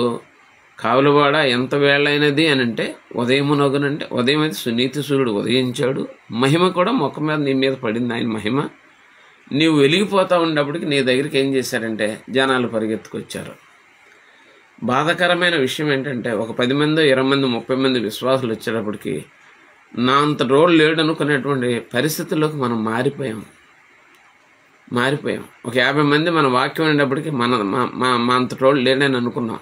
కావులవాడ ఎంత వేళైనది అని అంటే ఉదయమునగునంటే ఉదయం అయితే సునీతి సూర్యుడు ఉదయించాడు, మహిమ కూడా మొక్క మీద నీ మీద పడింది ఆయన మహిమ. నీవు వెలిగిపోతూ ఉన్నప్పటికీ నీ దగ్గరికి ఏం చేశారంటే జనాలు పరిగెత్తుకొచ్చారు. బాధాకరమైన విషయం ఏంటంటే ఒక 10 మంది 20 మంది 30 మంది విశ్వాసులు వచ్చేటప్పటికి నా అంత రోల్ లేడు అనుకునేటువంటి పరిస్థితుల్లోకి మనం మారిపోయాం. ఒక 50 మంది మన వాక్యం అనేటప్పటికి మా అంత రోల్ లేడని అనుకున్నాం.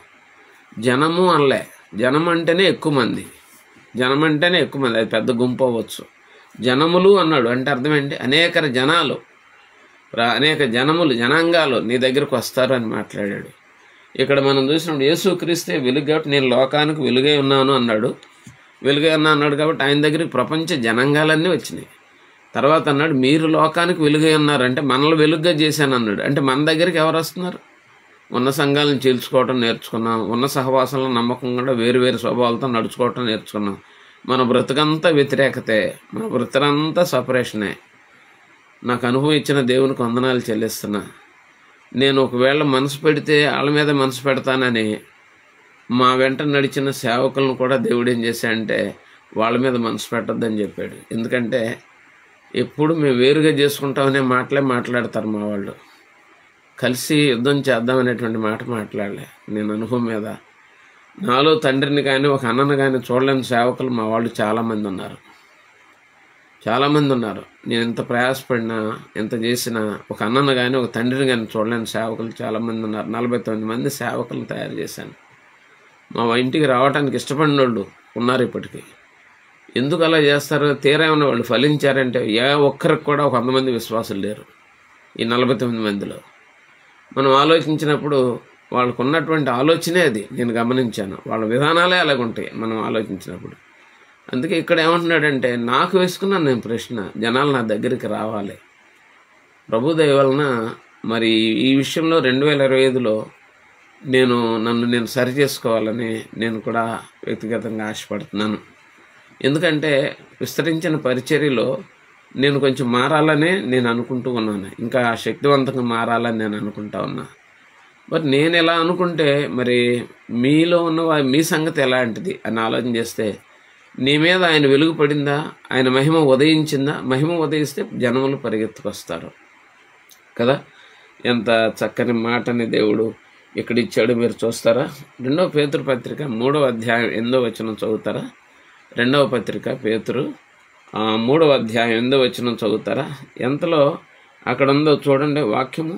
జనము అనలే, జనం అంటేనే ఎక్కువ మంది, అది పెద్ద గుంపు అవ్వచ్చు. జనములు అన్నాడు అంటే అర్థం ఏంటి? అనేక జనాంగాలు నీ దగ్గరకు వస్తారు అని మాట్లాడాడు. ఇక్కడ మనం చూసినప్పుడు యేసుక్రీస్తే వెలుగు కాబట్టి నేను లోకానికి వెలుగై ఉన్నాను అన్నాడు. కాబట్టి ఆయన దగ్గరికి ప్రపంచ జనాంగాలన్నీ వచ్చినాయి. తర్వాత అన్నాడు మీరు లోకానికి వెలుగై ఉన్నారంటే మనల్ని వెలుగుగా చేశాను అన్నాడు. అంటే మన దగ్గరికి ఎవరు వస్తున్నారు? ఉన్న సంఘాలను చీల్చుకోవటం నేర్చుకున్నాం, ఉన్న సహవాసంలో నమ్మకంగా వేరు స్వభావాలతో నడుచుకోవటం నేర్చుకున్నాం. మన బ్రతుకంతా వ్యతిరేకతే, మన బ్రతుకంతా సపరేషనే. నాకు అనుభవం ఇచ్చిన దేవునికి వందనాలు చెల్లిస్తున్నా. నేను ఒకవేళ మనసు పెడితే వాళ్ళ మీద మనసు పెడతానని మా వెంట నడిచిన సేవకులను కూడా దేవుడు ఏం చేశాడంటే వాళ్ళ మీద మనసు పెట్టొద్దని చెప్పాడు. ఎందుకంటే ఎప్పుడు మేము వేరుగా చేసుకుంటామనే మాట్లాడతారు మా వాళ్ళు. కలిసి యుద్ధం చేద్దామనేటువంటి మాట మాట్లాడలే. నేను అనుభవం మీద నాలో తండ్రిని కానీ ఒక అన్నను కానీ చూడలేని సేవకులు మా వాళ్ళు చాలామంది ఉన్నారు. నేను ఎంత ప్రయాసపడినా ఎంత చేసినా ఒక అన్నను కానీ ఒక తండ్రిని కానీ చూడలేని సేవకులు చాలామంది ఉన్నారు. 49 మంది సేవకులను తయారు చేశాను. మా ఇంటికి రావడానికి ఇష్టపడిన వాళ్ళు ఉన్నారు ఇప్పటికీ. ఎందుకు అలా చేస్తారు? తీరా ఉన్న వాళ్ళు ఫలించారంటే ఏ ఒక్కరికి కూడా ఒక 100 మంది విశ్వాసులు లేరు ఈ 49 మందిలో. మనం ఆలోచించినప్పుడు వాళ్ళకు ఉన్నటువంటి ఆలోచనే అది నేను గమనించాను. వాళ్ళ విధానాలే అలాగుంటాయి మనం ఆలోచించినప్పుడు. అందుకే ఇక్కడ ఏమంటున్నాడంటే, నాకు వేసుకున్నాను నేను ప్రశ్న, జనాలు నా దగ్గరికి రావాలి. ప్రభు దయ వలన మరి ఈ విషయంలో 2025లో నన్ను నేను సరి చేసుకోవాలని నేను కూడా వ్యక్తిగతంగా ఆశపడుతున్నాను. ఎందుకంటే విస్తరించిన పరిచర్యలో నేను కొంచెం మారాలనే నేను అనుకుంటూ ఉన్నాను, ఇంకా శక్తివంతంగా మారాలని నేను అనుకుంటా ఉన్నా. మరి నేను ఎలా అనుకుంటే మరి మీలో ఉన్న మీ సంగతి ఎలాంటిది అని ఆలోచన చేస్తే, నీ మీద ఆయన వెలుగు పడిందా, ఆయన మహిమ ఉదయించిందా? మహిమ ఉదయిస్తే జనములు పరిగెత్తుకొస్తారు కదా. ఎంత చక్కని మాటని దేవుడు ఇక్కడ ఇచ్చాడు, మీరు చూస్తారా? 2వ పేతురు పత్రిక 3వ అధ్యాయం 8వ వచనం చదువుతారా? 2వ పత్రిక పేతురు 3వ అధ్యాయం 8వ వచనం చదువుతారా? ఎంతలో అక్కడ ఉందో చూడండి వాక్యము,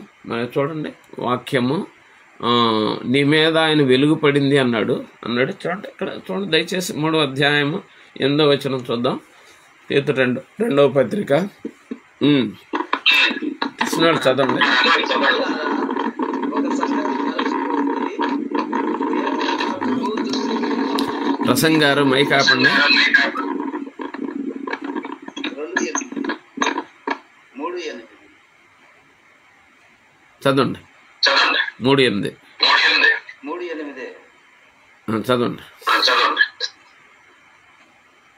చూడండి వాక్యము. నీ మీద ఆయన వెలుగు పడింది అన్నాడు. చూడండి ఇక్కడ చూడండి దయచేసి 3వ అధ్యాయము 8వ వచనం చూద్దాం. పేతురు 2వ పత్రిక తీసుకున్నాడు, చదవండి. ప్రసంగారు మైక్ ఆపండి. 3:8 చదవండి. 3:8 చదవండి.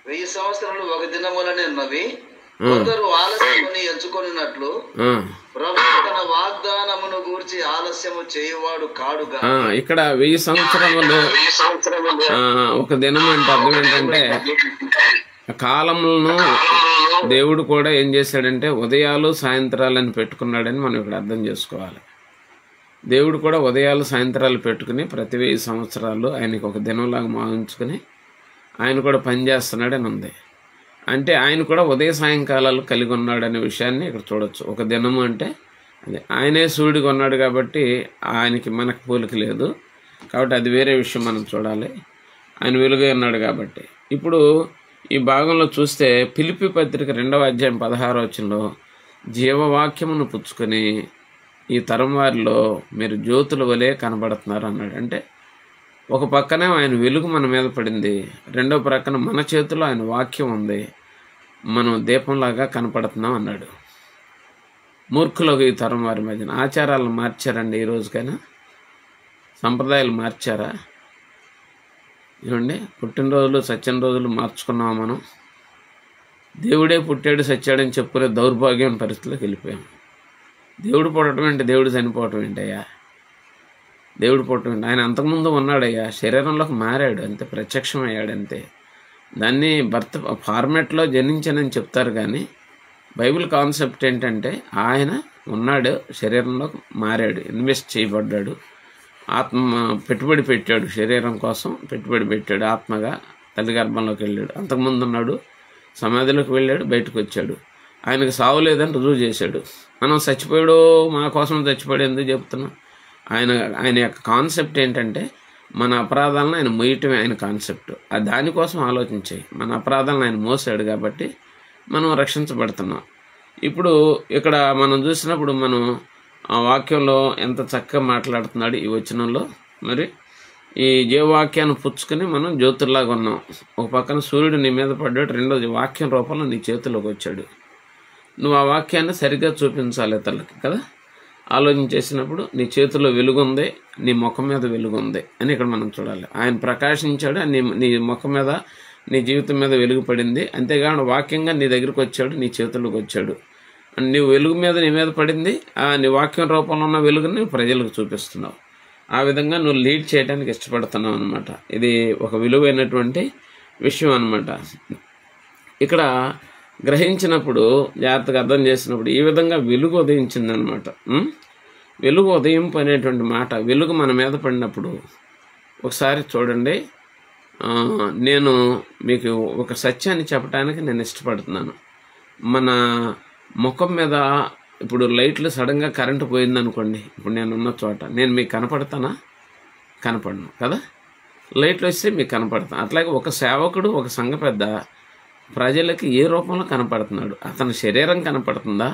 1000 సంవత్సరాలు ఒక దినములనే ఉన్నవి, కొందరు ఆలస్యమని ఎంచుకొనినట్లు ప్రభు తన వాగ్దానమును గూర్చి ఆలస్యము చేయువాడు కాడుగా. ఇక్కడ 1000 సంవత్సరములు ఒక దినం అంటే అర్థం ఏంటంటే, కాలములను దేవుడు కూడా ఏం చేశాడంటే ఉదయాలు సాయంత్రాలని పెట్టుకున్నాడని మనం ఇక్కడ అర్థం చేసుకోవాలి. దేవుడు కూడా ఉదయాలు సాయంత్రాలు పెట్టుకుని ప్రతి 1000 సంవత్సరాలు ఆయనకి ఒక దినంలాగా మావించుకుని ఆయన కూడా పనిచేస్తున్నాడని ఉంది. అంటే ఆయన కూడా ఉదయ సాయంకాలాలు కలిగి ఉన్నాడనే విషయాన్ని ఇక్కడ చూడొచ్చు. ఒక దినము అంటే అదే ఆయనే సూర్యుడిగా ఉన్నాడు కాబట్టి ఆయనకి మనకు పోలిక లేదు కాబట్టి అది వేరే విషయం మనం చూడాలి. ఆయన వెలుగై ఉన్నాడు కాబట్టి. ఇప్పుడు ఈ భాగంలో చూస్తే ఫిలిప్పీ పత్రిక 2వ అధ్యాయం 16వ వచనంలో జీవవాక్యమును పుచ్చుకొని ఈ తరం వారిలో మీరు జ్యోతుల వలె కనబడుతున్నారు అన్నాడు. అంటే ఒక పక్కనే ఆయన వెలుగు మన మీద పడింది, రెండో ప్రక్కన మన చేతిలో ఆయన వాక్యం ఉంది, మనం దీపంలాగా కనపడుతున్నాం అన్నాడు. మూర్ఖులకు ఈ తరం వారి మధ్యన ఆచారాలను మార్చారండి. ఈ రోజుకైనా సంప్రదాయాలు మార్చారా? ఏమండి, పుట్టినరోజులు సత్యన రోజులు మార్చుకున్నాం మనం. దేవుడే పుట్టాడు సచ్చాడని చెప్పుకునే దౌర్భాగ్యం పరిస్థితిలోకి వెళ్ళిపోయాం. దేవుడు పుట్టడం ఏంటి, దేవుడు చనిపోవటం ఏంటయ్యా? దేవుడు పుట్టడం ఏంటి? ఆయన అంతకుముందు ఉన్నాడయ్యా, శరీరంలోకి మారాడు అంతే, ప్రత్యక్షమయ్యాడు అంతే. దాన్ని బర్త్ ఫార్మాట్లో జనించానని చెప్తారు కానీ బైబిల్ కాన్సెప్ట్ ఏంటంటే ఆయన ఉన్నాడు, శరీరంలోకి మారాడు, ఇన్వెస్ట్ చేయబడ్డాడు, ఆత్మ పెట్టుబడి పెట్టాడు, శరీరం కోసం పెట్టుబడి పెట్టాడు, ఆత్మగా తల్లి గర్భంలోకి వెళ్ళాడు. అంతకుముందు ఉన్నాడు, సమాధిలోకి వెళ్ళాడు, బయటకు వచ్చాడు. ఆయనకు సావు లేదని రుజువు చేశాడు. మనం చచ్చిపోయాడు, మా కోసం చచ్చిపోయాడు ఎందుకు చెప్తున్నాం? ఆయన యొక్క కాన్సెప్ట్ ఏంటంటే మన అపరాధాలను ఆయన మోయటమే ఆయన కాన్సెప్ట్. దానికోసం ఆలోచించాయి. మన అపరాధాలను ఆయన మోసాడు కాబట్టి మనం రక్షించబడుతున్నాం. ఇప్పుడు ఇక్కడ మనం చూసినప్పుడు మనం ఆ వాక్యంలో ఎంత చక్కగా మాట్లాడుతున్నాడు ఈ వచనంలో. మరి ఈ జీవవాక్యాన్ని పుచ్చుకొని మనం జ్యోతుల్లాగా ఉన్నాం. ఒక పక్కన సూర్యుడు నీ మీద పడ్డాడు, రెండోది వాక్యం రూపంలో నీ చేతిలోకి వచ్చాడు. నువ్వు ఆ వాక్యాన్ని సరిగ్గా చూపించాలి ఇతరులకి కదా. ఆలోచన చేసినప్పుడు నీ చేతిలో వెలుగుంది, నీ ముఖం మీద వెలుగుంది అని ఇక్కడ మనం చూడాలి. ఆయన ప్రకాశించాడు, నీ ముఖం మీద నీ జీవితం మీద వెలుగు పడింది. అంతేగాని వాక్యంగా నీ దగ్గరికి వచ్చాడు, నీ చేతుల్లోకి వచ్చాడు. నీ వెలుగు మీద నీ మీద పడింది, నీ వాక్యం రూపంలో ఉన్న వెలుగుని ప్రజలకు చూపిస్తున్నావు. ఆ విధంగా నువ్వు లీడ్ చేయడానికి ఇష్టపడుతున్నావు అనమాట. ఇది ఒక విలువైనటువంటి విషయం అనమాట. ఇక్కడ గ్రహించినప్పుడు, జాగ్రత్తగా అర్థం చేసినప్పుడు ఈ విధంగా వెలుగు ఉదయించిందనమాట. వెలుగు ఉదయింపు అనేటువంటి మాట, వెలుగు మన మీద పడినప్పుడు ఒకసారి చూడండి. నేను మీకు ఒక సత్యాన్ని చెప్పడానికి నేను ఇష్టపడుతున్నాను. మన ముఖం మీద ఇప్పుడు లైట్లు సడన్గా కరెంటు పోయిందనుకోండి, ఇప్పుడు నేను ఉన్న చోట నేను మీకు కనపడతానా? కనపడను కదా. లైట్లు వస్తే మీకు కనపడతాను. అట్లాగే ఒక సేవకుడు, ఒక సంఘ పెద్ద ప్రజలకి ఏ రూపంలో కనపడుతున్నాడు? అతని శరీరం కనపడుతుందా?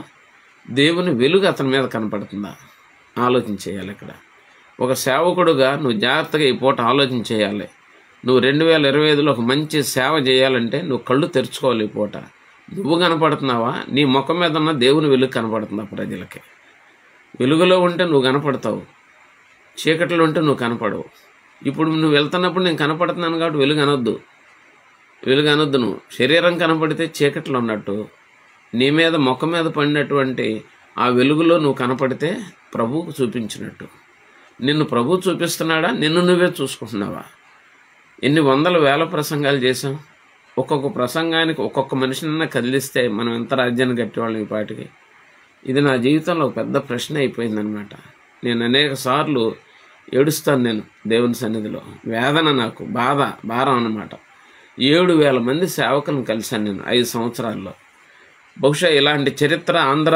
దేవుని వెలుగు అతని మీద కనపడుతుందా? ఆలోచన చేయాలి. ఇక్కడ ఒక సేవకుడుగా నువ్వు జాగ్రత్తగా ఈ పూట ఆలోచన చేయాలి. నువ్వు 2025లో ఒక మంచి సేవ చేయాలంటే నువ్వు కళ్ళు తెరుచుకోవాలి. ఈ పూట నువ్వు కనపడుతున్నావా? నీ ముఖం మీద ఉన్న దేవుని వెలుగు కనపడుతుందా ప్రజలకి? వెలుగులో ఉంటే నువ్వు కనపడతావు, చీకట్లో ఉంటే నువ్వు కనపడవు. ఇప్పుడు నువ్వు వెళ్తున్నప్పుడు నేను కనపడుతున్నాను కాబట్టి వెలుగు అనొద్దు. నువ్వు శరీరం కనపడితే చీకట్లో ఉన్నట్టు, నీ మీద ముఖం మీద పడినటువంటి ఆ వెలుగులో నువ్వు కనపడితే ప్రభువుకు చూపించినట్టు. నిన్ను ప్రభువు చూపిస్తున్నాడా? నిన్ను నువ్వే చూసుకుంటున్నావా? ఎన్ని వందల వేల ప్రసంగాలు చేసాం. ఒక్కొక్క ప్రసంగానికి ఒక్కొక్క మనిషినన్నా కదిలిస్తే మనం ఎంత రాజ్యాన్ని కట్టేవాళ్ళం ఈ పాటికి. ఇది నా జీవితంలో ఒక పెద్ద ప్రశ్న అయిపోయిందనమాట. నేను అనేక సార్లు ఏడుస్తాను నేను దేవుని సన్నిధిలో. వేదన, నాకు భారం అన్నమాట. 7,000 మంది సేవకులను కలిశాను నేను 5 సంవత్సరాల్లో. బహుశా ఇలాంటి చరిత్ర ఆంధ్ర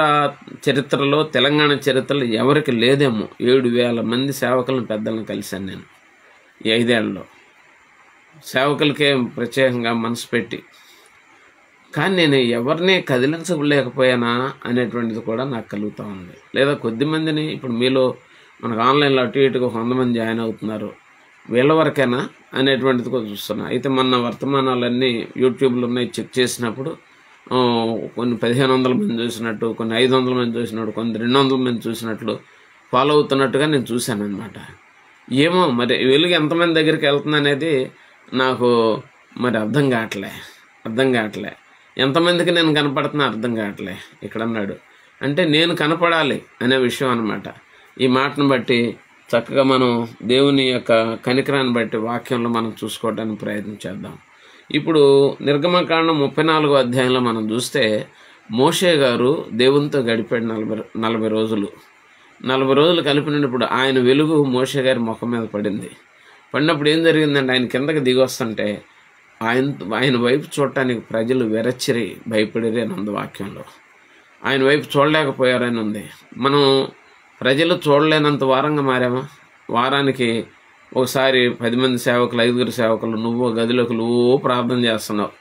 చరిత్రలో, తెలంగాణ చరిత్రలో ఎవరికి లేదేమో. 7,000 మంది సేవకులను, పెద్దలను కలిశాను నేను ఈ 5 ఏళ్లలో. సేవకులకే ప్రత్యేకంగా మనసు పెట్టి. కానీ నేను ఎవరిని కదిలించలేకపోయానా అనేటువంటిది కూడా నాకు కలుగుతూ ఉంది. లేదా కొద్దిమందిని, ఇప్పుడు మీలో మనకు ఆన్లైన్లో అటు ఇటుగా 100 మంది జాయిన్ అవుతున్నారు, వీళ్ళ వరకైనా అనేటువంటిది కూడా చూస్తున్నా. అయితే మన వర్తమానాలన్నీ యూట్యూబ్లో ఉన్నాయి, చెక్ చేసినప్పుడు కొన్ని 1,500 మంది చూసినట్టు, కొన్ని 500 మంది చూసినట్టు, కొన్ని 200 మంది చూసినట్లు ఫాలో అవుతున్నట్టుగా నేను చూశాను అనమాట. ఏమో మరి వెలుగు ఎంతమంది దగ్గరికి వెళ్తుంది అనేది నాకు మరి అర్థం కావట్లే. ఎంతమందికి నేను కనపడుతున్నా అర్థం కావట్లే. ఇక్కడ అన్నాడు అంటే నేను కనపడాలి అనే విషయం అనమాట. ఈ మాటను బట్టి చక్కగా మనం దేవుని యొక్క కనికరాన్ని బట్టి వాక్యంలో మనం చూసుకోవడానికి ప్రయత్నం చేద్దాం. ఇప్పుడు నిర్గమకాండం 34వ అధ్యాయంలో మనం చూస్తే మోషే గారు దేవునితో గడిపాడు 40 రోజులు. 40 రోజులు కలిపినప్పుడు ఆయన వెలుగు మోషే గారి ముఖం మీద పడినప్పుడు ఏం జరిగిందంటే, ఆయన కిందకి దిగి వస్తుంటే ఆయన వైపు చూడటానికి ప్రజలు వెరచిరి, భయపడిరి అని ఉంది వాక్యంలో. ఆయన వైపు చూడలేకపోయారని ఉంది. మనం ప్రజలు చూడలేనంత వారంగా మారామా? వారానికి ఒకసారి 10 మంది సేవకులు, 5 సేవకులు, నువ్వు గదిలోకి ప్రార్థన చేస్తున్నావు,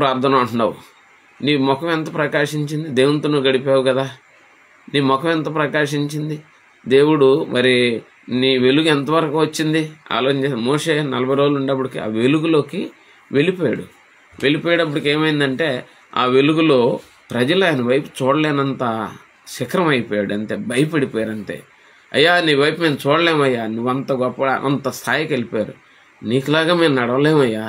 ప్రార్థన అంటున్నావు. నీ ముఖం ఎంత ప్రకాశించింది? దేవునితో నువ్వు గడిపావు కదా, నీ ముఖం ఎంత ప్రకాశించింది? దేవుడు మరి నీ వెలుగు ఎంతవరకు వచ్చింది ఆలోచన. మోషే 40 రోజులు ఉండేప్పటికి ఆ వెలుగులోకి వెళ్ళిపోయేటప్పటికి ఏమైందంటే, ఆ వెలుగులో ప్రజలు ఆయన వైపు చూడలేనంత శిఖరం అయిపోయాడు. అంతే, భయపడిపోయారు అంతే. అయ్యా నీ వైపు మేము చూడలేమయ్యా, నువ్వంత గొప్ప, అంత స్థాయికి వెళ్ళిపోయారు. నీకులాగా మేము నడవలేమయ్యా,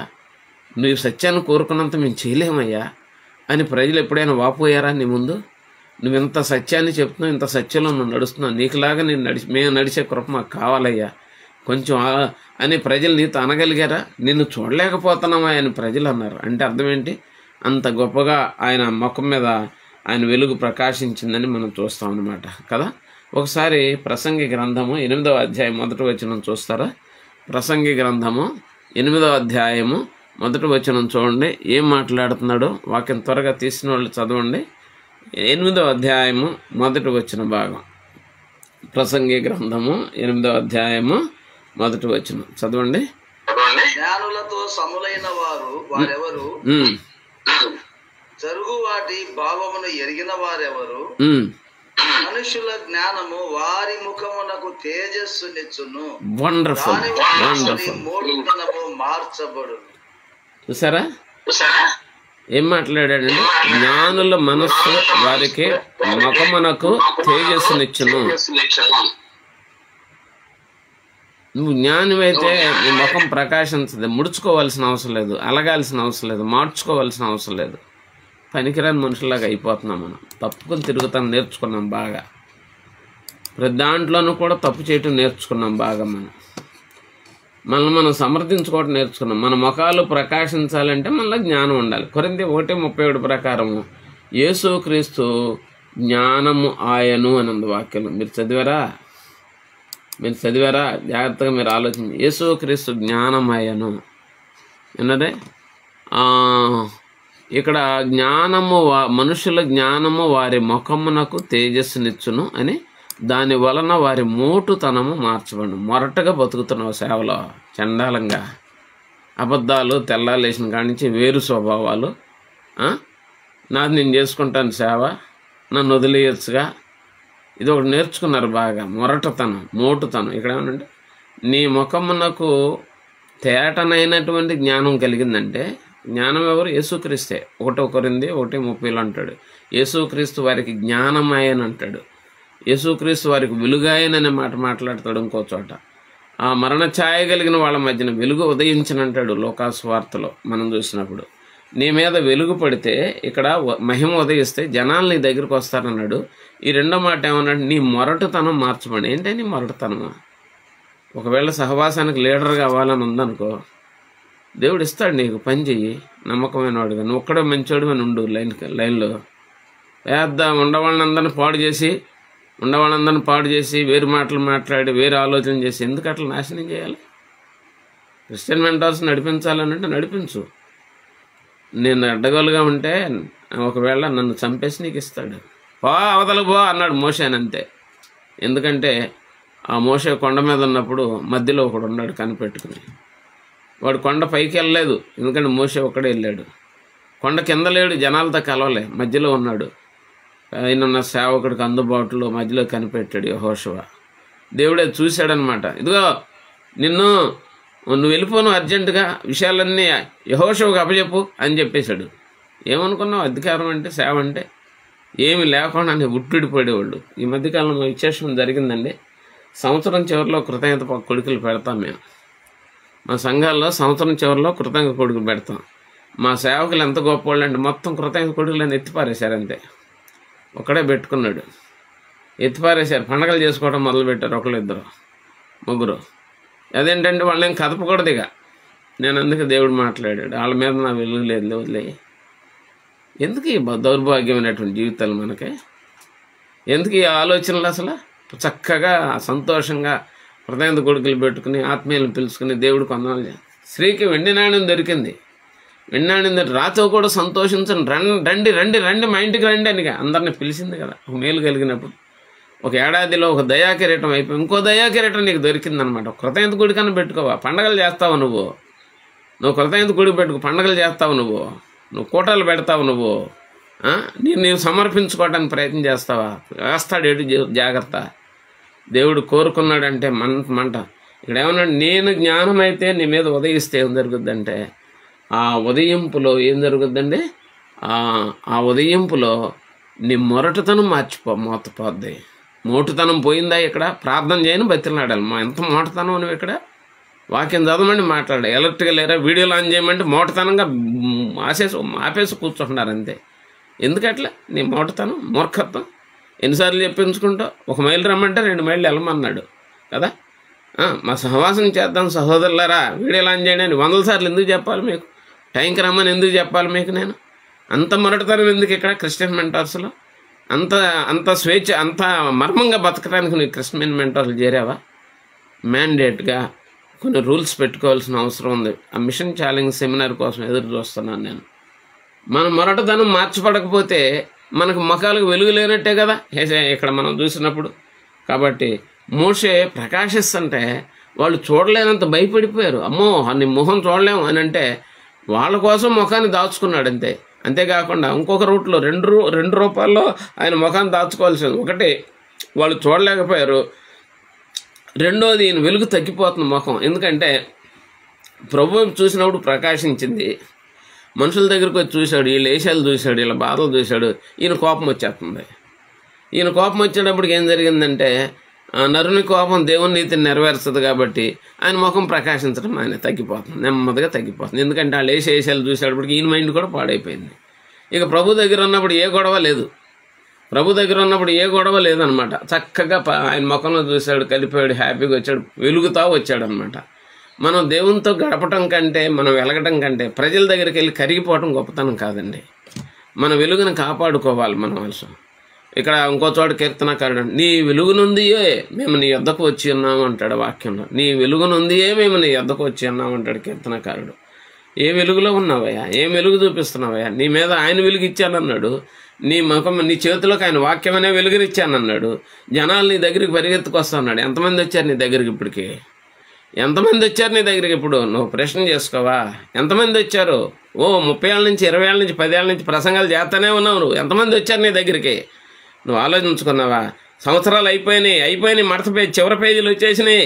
నువ్వు సత్యాన్ని కోరుకున్నంత మేము చేయలేమయ్యా అని ప్రజలు ఎప్పుడైనా వాపోయారా నీ ముందు? నువ్వు ఇంత సత్యాన్ని చెప్తున్నావు, ఇంత సత్యంలో నువ్వు నడుస్తున్నావు, నీకులాగా మేము నడిచే కృప మాకు కావాలయ్యా కొంచెం అని ప్రజలు నీతో అనగలిగారా? నిన్ను చూడలేకపోతున్నామా అని ప్రజలు అన్నారు. అంటే అర్థం ఏంటి? అంత గొప్పగా ఆయన ముఖం మీద ఆయన వెలుగు ప్రకాశించిందని మనం చూస్తాం అన్నమాట కదా. ఒకసారి ప్రసంగి గ్రంథము 8వ అధ్యాయం 1వ వచనం చూస్తారా? ప్రసంగి గ్రంథము 8వ అధ్యాయము 1వ వచనం చూడండి, ఏం మాట్లాడుతున్నాడో. వాక్యం త్వరగా తీసిన వాళ్ళు చదవండి. 8వ అధ్యాయము 1వ వచన భాగం. ప్రసంగి గ్రంథము 8వ అధ్యాయము 1వ వచనం చదవండి. జ్ఞానులతో సములైన వారెవరు? జరుగు వాటి భావమును ఎరిగిన వారెవరు? మనుషుల జ్ఞానము వారి ముఖమునకు తేజస్సునిచ్చును, మూఢతనము మార్చబడు. చూసారా ఏం మాట్లాడాడండి? జ్ఞానుల మనస్సు వారికి ముఖమునకు తేజస్సునిచ్చును. నువ్వు జ్ఞానమైతే నీ ముఖం ప్రకాశించదు. ముడుచుకోవాల్సిన అవసరం లేదు, అలగాల్సిన అవసరం లేదు, మార్చుకోవాల్సిన అవసరం లేదు. పనికిరాని మనుషులాగా అయిపోతున్నాం మనం. తప్పుకొని తిరుగుతాం నేర్చుకున్నాం బాగా. ప్రతి దాంట్లోనూ కూడా తప్పు చేయటం నేర్చుకున్నాం బాగా. మనల్ని మనం సమర్థించుకోవటం నేర్చుకున్నాం. మన ముఖాలు ప్రకాశించాలంటే మనలో జ్ఞానం ఉండాలి. కొరింథీ 1:37 ప్రకారము యేసుక్రీస్తు జ్ఞానము ఆయను అని ఉంది వాక్యం. మీరు చదివారా? జాగ్రత్తగా మీరు ఆలోచించి. యేసుక్రీస్తు జ్ఞానమయను అన్నదే. ఇక్కడ జ్ఞానము మనుషుల జ్ఞానము వారి ముఖమునకు తేజస్సునిచ్చును అని, దాని వలన వారి మోటుతనము మార్చబడు. మొరటగా బతుకుతున్నావు సేవలో, చండాలంగా అబద్ధాలు, తెల్లాలేసిన కాడి నుంచి వేరు స్వభావాలు. నాది నేను చేసుకుంటాను సేవ, నన్ను వదిలేయచ్చుగా. ఇది ఒకటి నేర్చుకున్నారు బాగా, మొరటతనం, మోటుతనం. ఇక్కడ ఏమనంటే నీ ముఖమునకు తేటనైనటువంటి జ్ఞానం కలిగిందంటే జ్ఞానం ఎవరు? యేసుక్రీస్తే. 1 కొరింథీ 1:30 అంటాడు, యేసుక్రీస్తు వారికి జ్ఞానమాయని అంటాడు, యేసుక్రీస్తు వారికి వెలుగాయననే మాట మాట్లాడతాడు ఇంకో చోట. ఆ మరణ ఛాయ కలిగిన వాళ్ళ మధ్యన వెలుగు ఉదయించనంటాడు లోకాసు వార్తలో మనం చూసినప్పుడు. నీ మీద వెలుగు పడితే ఇక్కడ మహిమ ఉదయిస్తే జనాలు నీ దగ్గరికి వస్తారన్నాడు. ఈ రెండో మాట ఏమన్నాడు? నీ మొరటుతనం మార్చమని. ఏంటి నీ మొరటుతనమా? ఒకవేళ సహవాసానికి లీడర్ కావాలని ఉందనుకో, దేవుడు ఇస్తాడు నీకు, పని చెయ్యి, నమ్మకమైన వాడుగా. నువ్వు ఒక్కడే మంచోడు అని ఉండు లైన్లో. పెద్ద ఉండవాళ్ళందరినీ పాడు చేసి వేరు మాటలు మాట్లాడి వేరు ఆలోచన చేసి ఎందుకు అట్లా నాశనం చేయాలి? క్రిస్టియన్ మెంటార్స్ నడిపించాలనంటే నడిపించు. నేను అడ్డగోలుగా ఉంటే ఒకవేళ నన్ను చంపేసి నీకు ఇస్తాడు. పో అవతలకు పో అన్నాడు మోషేనంతే. ఎందుకంటే ఆ మోషే కొండ మీద ఉన్నప్పుడు మధ్యలో ఒకడు ఉన్నాడు కనిపెట్టుకుని. వాడు కొండ పైకి వెళ్ళలేదు, ఎందుకంటే మోషే ఒక్కడే వెళ్ళాడు. కొండ కింద లేడు, జనాలతో కలవలే, మధ్యలో ఉన్నాడు. ఆయన సేవకుడికి అందుబాటులో మధ్యలో కనిపెట్టాడు యెహోషువ. దేవుడే చూశాడనమాట. ఇదిగో నువ్వు వెళ్ళిపోను, అర్జెంటుగా విషయాలన్నీ యెహోషువకు అప్పచెప్పు అని చెప్పేశాడు. ఏమనుకున్నావు? అధికారం అంటే, సేవ అంటే ఏమి లేకుండా ఉట్టిడిపోయేవాళ్ళు. ఈ మధ్యకాలంలో విశేషం జరిగిందండి. సంవత్సరం చివరిలో కృతజ్ఞత కొడుకులు పెడతాం మేము. మా సంఘాల్లో సంవత్సరం చివరిలో కృతజ్ఞత కొడుకులు పెడతాం. మా సేవకులు ఎంత గొప్పవాళ్ళు అంటే మొత్తం కృతజ్ఞత కొడుకులని ఎత్తిపారేశారు అంతే. ఒక్కడే పెట్టుకున్నాడు, ఎత్తిపారేశారు. పండగలు చేసుకోవడం మొదలుపెట్టారు, ఒకళ్ళు ఇద్దరు ముగ్గురు. అదేంటంటే వాళ్ళని కదపకూడదు ఇక. నేను అందుకే దేవుడు మాట్లాడాడు, వాళ్ళ మీద నా వెలుగు లేదు, వదిలే. ఎందుకు ఈ దౌర్భాగ్యమైనటువంటి జీవితాలు మనకి? ఎందుకు ఈ ఆలోచనలు? అసలు చక్కగా సంతోషంగా కృతజ్ఞత కొడుకులు పెట్టుకుని ఆత్మీయులను పిలుచుకుని దేవుడు కొందనాలు. స్త్రీకి వెండి నాణ్యం దొరికింది, వెండి నాణ్యం రాతో కూడా సంతోషించండి, రండి రండి రండి మా ఇంటికి రండి అని అందరిని పిలిచింది కదా. ఒక మేలు కలిగినప్పుడు ఒక ఏడాదిలో ఒక దయాకిరీటం అయిపోయి ఇంకో దయాకిరీటం నీకు దొరికిందనమాట. కృతజ్ఞత గుడి కన్నా పెట్టుకోవా? పండగలు చేస్తావు నువ్వు కృతజ్ఞత గుడి పెట్టుకు పండగలు చేస్తావు నువ్వు కూటలు పెడతావు నువ్వు, నీవు సమర్పించుకోవడానికి ప్రయత్నం చేస్తావా? వేస్తాడు ఎటు, జాగ్రత్త. దేవుడు కోరుకున్నాడంటే మంట. ఇక్కడ ఏమన్నాడు? నేను జ్ఞానం అయితే నీ మీద ఉదయిస్తే ఏం జరుగుద్దంటే, ఆ ఉదయింపులో ఏం జరుగుద్దండి? ఆ ఉదయింపులో నీ మొరటుతనం మోతపోద్ది. మోటుతనం పోయిందా? ఇక్కడ ప్రార్థన చేయని బతిలాడాలి. ఎంత మోటతనం నువ్వు ఇక్కడ వాక్యం చదవమండి, మాట్లాడాలి. ఎలర్ట్గా లేరా, వీడియోలు ఆన్ చేయమంటే మోటతనంగా ఆపేసి కూర్చుంటున్నారు అంతే. ఎందుకట్లా నీ మోటతనం, మూర్ఖత్వం? ఎన్నిసార్లు చెప్పించుకుంటావు? 1 మైలు రమ్మంటే 2 మైళ్ళు వెళ్ళమన్నాడు కదా. మా సహవాసం చేద్దాం సహోదరులారా, వీడియోలు ఆన్ చేయండి అని 100 సార్లు ఎందుకు చెప్పాలి మీకు? టైంకి రమ్మని ఎందుకు చెప్పాలి మీకు? నేను అంత మొరటుతనం ఎందుకు ఇక్కడ క్రిస్టియన్ మెంటార్స్లో? అంత స్వేచ్ఛ, అంత మర్మంగా బతకడానికి నువ్వు క్రిస్టియన్ మెంటార్లు చేరావా? మ్యాండేట్గా కొన్ని రూల్స్ పెట్టుకోవాల్సిన అవసరం ఉంది. ఆ మిషన్ ఛాలెంజ్ సెమినార్ కోసం ఎదురు చూస్తున్నాను నేను. మన మొరటుతనం మార్చిపడకపోతే మనకు ముఖాలకు వెలుగు లేనట్టే కదా ఇక్కడ మనం చూసినప్పుడు. కాబట్టి మోషే ప్రకాశిస్తుంటే వాళ్ళు చూడలేనంత భయపడిపోయారు. అమ్మో నీ మొహం చూడలేము అని అంటే వాళ్ళ కోసం ముఖాన్ని దాచుకున్నాడు అంతే. అంతేకాకుండా ఇంకొక రూట్లో 2 రూపాయల్లో ఆయన ముఖాన్ని దాచుకోవాల్సింది. ఒకటి, వాళ్ళు చూడలేకపోయారు. రెండోది, ఈయన వెలుగు తగ్గిపోతున్న ముఖం. ఎందుకంటే ప్రభు చూసినప్పుడు ప్రకాశించింది, మనుషుల దగ్గరికి వచ్చి చూశాడు, వీళ్ళ వేషాలు చూశాడు, వీళ్ళ బాధలు చూశాడు, ఈయన కోపం వచ్చేస్తుంది. ఈయన కోపం వచ్చేటప్పటికి ఏం జరిగిందంటే, నరుని కోపం దేవుని నీతిని నెరవేర్చదు కాబట్టి ఆయన ముఖం ప్రకాశించడం ఆయన తగ్గిపోతుంది, నెమ్మదిగా తగ్గిపోతుంది. ఎందుకంటే వాళ్ళు వేషాలు చూసేటప్పటికి ఈయన మైండ్ కూడా పాడైపోయింది. ఇక ప్రభు దగ్గర ఉన్నప్పుడు ఏ గొడవ లేదనమాట. చక్కగా ఆయన ముఖంలో చూశాడు, కలిపాడు, హ్యాపీగా వచ్చాడు, వెలుగుతా వచ్చాడు అనమాట. మనం దేవునితో గడపటం కంటే, మనం వెలగటం కంటే ప్రజల దగ్గరికి వెళ్ళి కరిగిపోవటం గొప్పతనం కాదండి. మన వెలుగును కాపాడుకోవాలి మనం అవసరం. ఇక్కడ ఇంకో చోట కీర్తనకారుడు, నీ వెలుగు నుండియే మేము నీ యొద్దకు వచ్చి ఉన్నాము అంటాడు వాక్యంలో. నీ వెలుగు నుండియే మేము నీ యొద్దకు వచ్చి ఉన్నాము అంటాడు కీర్తనకారుడు. ఏ వెలుగులో ఉన్నావయ్యా? ఏం వెలుగు చూపిస్తున్నావయ్యా? నీ మీద ఆయన వెలుగు ఇచ్చానన్నాడు, నీ ముఖం నీ చేతిలోకి ఆయన వాక్యం అనే వెలుగునిచ్చానన్నాడు. జనాలు నీ దగ్గరికి పరిగెత్తుకొస్తా అన్నాడు. ఎంతమంది వచ్చారు నీ దగ్గరికి ఇప్పటికి? ఎంతమంది వచ్చారు నీ దగ్గరికి? ఇప్పుడు నువ్వు ప్రశ్న చేసుకోవా? ఎంతమంది వచ్చారు? 30 ఏళ్ళ నుంచి 20 ఏళ్ళ నుంచి 10 ఏళ్ళ నుంచి ప్రసంగాలు చేస్తూనే ఉన్నావు నువ్వు. ఎంతమంది వచ్చారు నీ దగ్గరికి? నువ్వు ఆలోచించుకున్నావా? సంవత్సరాలు అయిపోయినాయి, మడత పేజీ చివరి పేజీలు వచ్చేసినాయి.